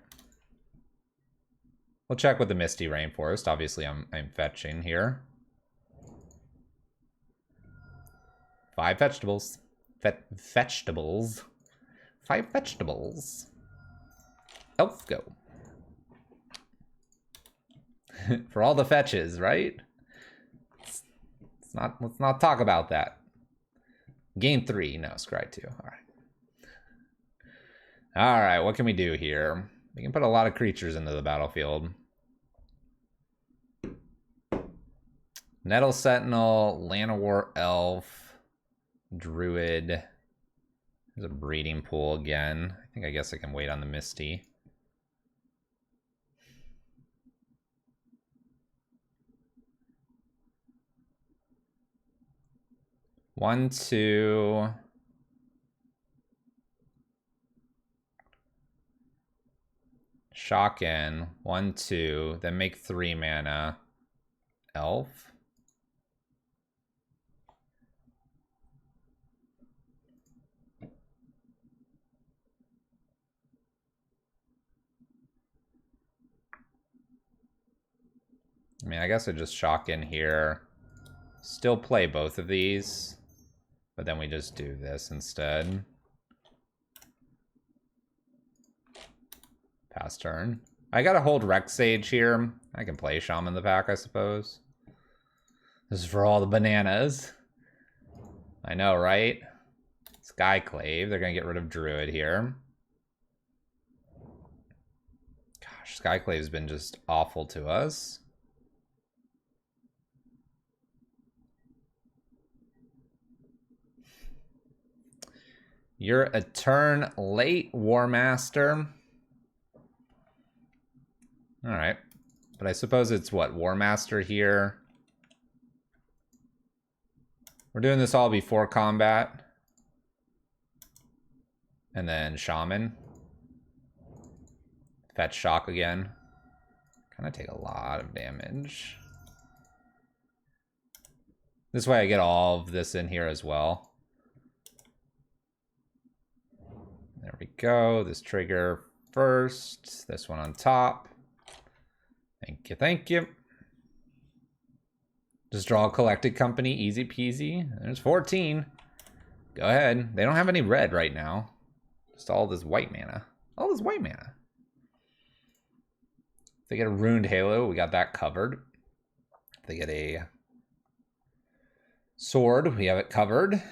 We'll check with the Misty Rainforest. Obviously, I'm fetching here. 5 vegetables. Vegetables. 5 vegetables. Elf go. For all the fetches, right? Let's not talk about that. Gain 3. No, scry 2. All right. All right, what can we do here? We can put a lot of creatures into the battlefield. Nettle Sentinel, Llanowar Elf, Druid. There's a breeding pool again. I guess I can wait on the Misty. One, two. Shock in. 1, 2. Then make 3 mana. Elf. I mean, I guess I just shock in here. Still play both of these. But then we just do this instead. Pass turn. I gotta hold Rex Sage here. I can play Shaman in the pack, I suppose. This is for all the bananas. I know, right? Skyclave. They're gonna get rid of Druid here. Gosh, Skyclave's been just awful to us. You're a turn late, War Master. All right. But I suppose it's what? War Master here. We're doing this all before combat. And then Shaman. Fetch Shock again. Kind of take a lot of damage. This way I get all of this in here as well. There we go. This trigger first. This one on top. Thank you, thank you. Just draw a collected company, easy peasy. There's 14. Go ahead. They don't have any red right now. Just all this white mana. All this white mana. If they get a Ruined Halo, we got that covered. If they get a sword, we have it covered.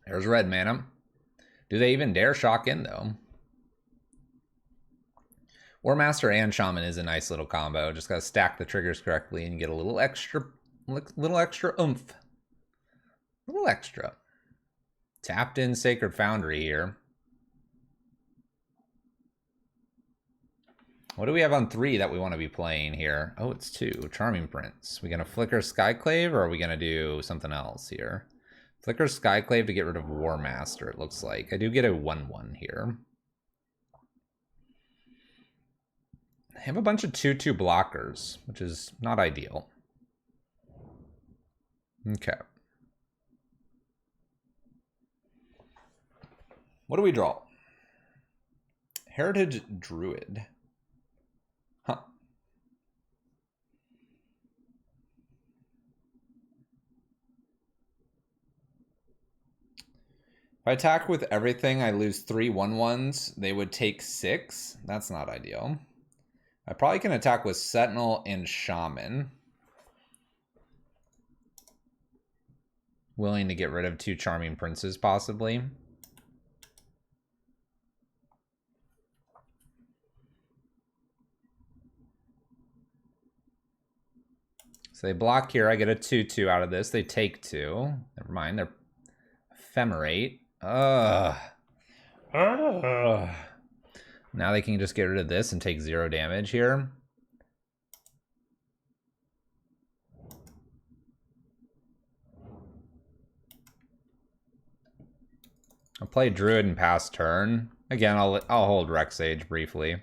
There's red mana. Do they even dare shock in, though? War Master and Shaman is a nice little combo. Just gotta stack the triggers correctly and get a little extra oomph. A little extra. Tapped in Sacred Foundry here. What do we have on 3 that we want to be playing here? Oh, it's 2. Charming Prince. We gonna flicker Skyclave, or are we gonna do something else here? Flicker Skyclave to get rid of War Master, it looks like. I do get a 1/1 here. I have a bunch of 2/2 blockers, which is not ideal. Okay. What do we draw? Heritage Druid. Huh. If I attack with everything, I lose 3 1/1s. They would take 6. That's not ideal. I probably can attack with Sentinel and Shaman. Willing to get rid of 2 Charming Princes, possibly. So they block here. I get a 2/2 out of this. They take 2. Never mind. They're Ephemerate. Ugh. Ugh. Now they can just get rid of this and take 0 damage here. I'll play Druid and pass turn. Again, I'll hold Rex Sage briefly.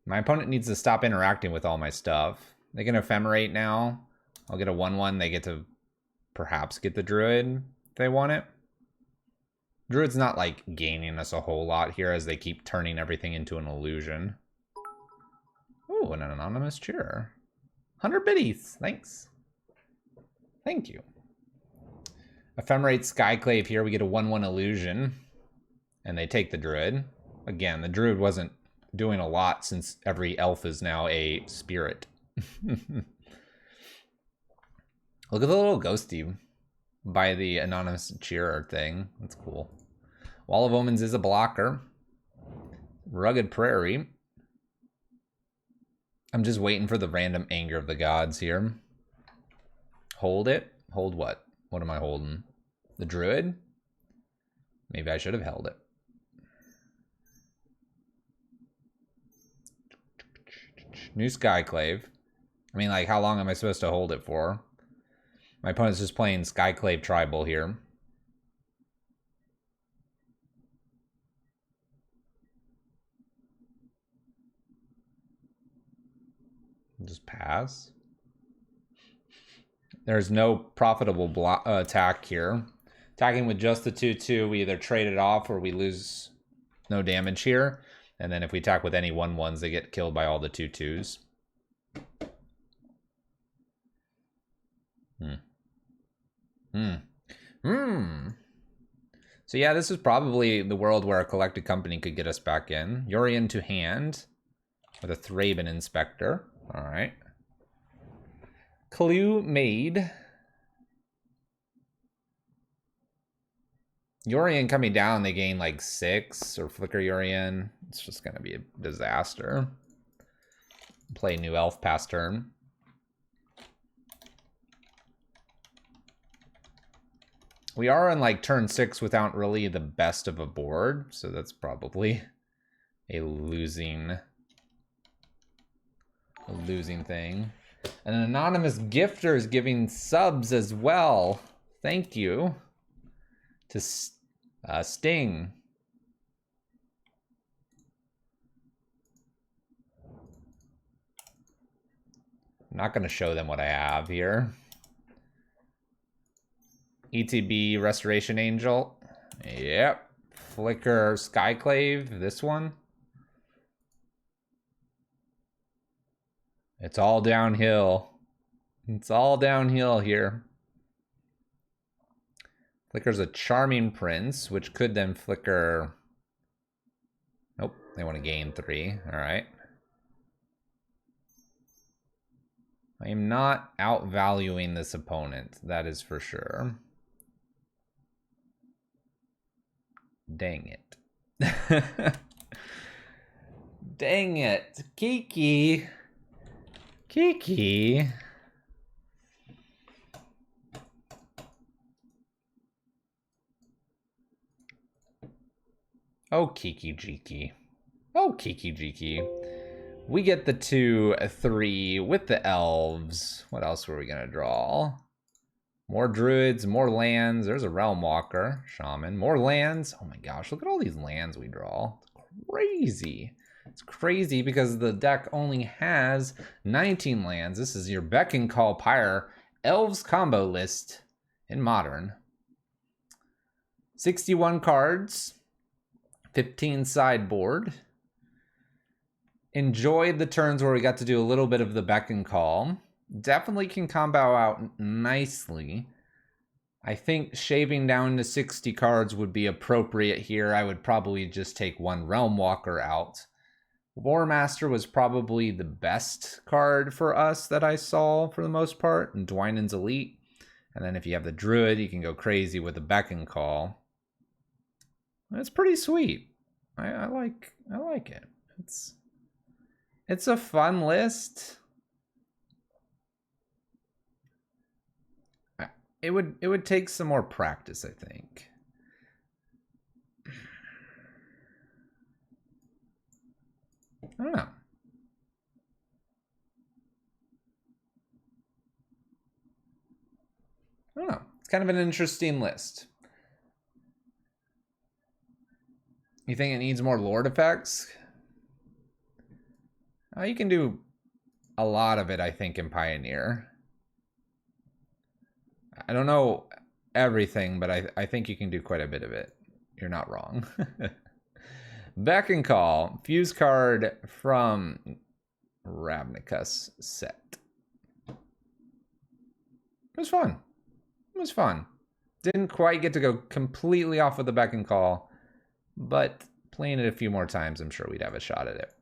My opponent needs to stop interacting with all my stuff. They can Ephemerate now. I'll get a 1/1. They get to perhaps get the Druid if they want it. Druid's not like gaining us a whole lot here as they keep turning everything into an illusion. Ooh, an anonymous cheerer. 100 biddies. Thanks. Thank you. Ephemerate Skyclave here. We get a 1/1 illusion. And they take the druid. Again, the druid wasn't doing a lot since every elf is now a spirit. Look at the little ghosty by the anonymous cheerer thing. That's cool. Wall of Omens is a blocker. Rugged Prairie. I'm just waiting for the random Anger of the Gods here. Hold it. Hold what? What am I holding? The druid? Maybe I should have held it. New Skyclave. I mean, like, how long am I supposed to hold it for? My opponent's just playing Skyclave Tribal here. Just pass. There's no profitable attack here. Attacking with just the 2/2, we either trade it off or we lose no damage here. And then if we attack with any 1/1s, they get killed by all the 2/2s. So yeah, this is probably the world where a collected company could get us back in. Yorion to hand with a Thraben Inspector. All right. Clue made. Yorion coming down, they gain like 6, or Flicker Yorion. It's just going to be a disaster. Play new elf past turn. We are on like turn 6 without really the best of a board, so that's probably a losing thing. And an anonymous gifter is giving subs as well. Thank you to Sting. I'm not going to show them what I have here. ETB Restoration Angel. Yep. Flicker Skyclave. This one. It's all downhill. It's all downhill here. Flicker's a Charming Prince, which could then flicker. Nope, they want to gain 3. All right. I am not outvaluing this opponent, that is for sure. Dang it. Dang it. Kiki. Kiki. Oh, Kiki Jiki. Oh, Kiki Jiki. We get the 2/3 with the elves. What else were we going to draw? More druids, more lands. There's a Realm Walker, Shaman. More lands. Oh my gosh, look at all these lands we draw. It's crazy. It's crazy because the deck only has 19 lands. This is your Beck and Call Pyre Elves combo list in Modern. 61 cards. 15 sideboard. Enjoyed the turns where we got to do a little bit of the Beck and Call. Definitely can combo out nicely. I think shaving down to 60 cards would be appropriate here. I would probably just take one Realm Walker out. War Master was probably the best card for us that I saw for the most part, and Dwynen's Elite. And then if you have the Druid, you can go crazy with the Beck and Call. It's pretty sweet. I like it. It's a fun list. It would take some more practice, I think. I don't know. It's kind of an interesting list. You think it needs more Lord effects? You can do a lot of it, I think, in Pioneer. I don't know everything, but I think you can do quite a bit of it. You're not wrong. Beck and Call. Fuse card from Ravnicus set. It was fun. It was fun. Didn't quite get to go completely off with the Beck and Call, but playing it a few more times, I'm sure we'd have a shot at it.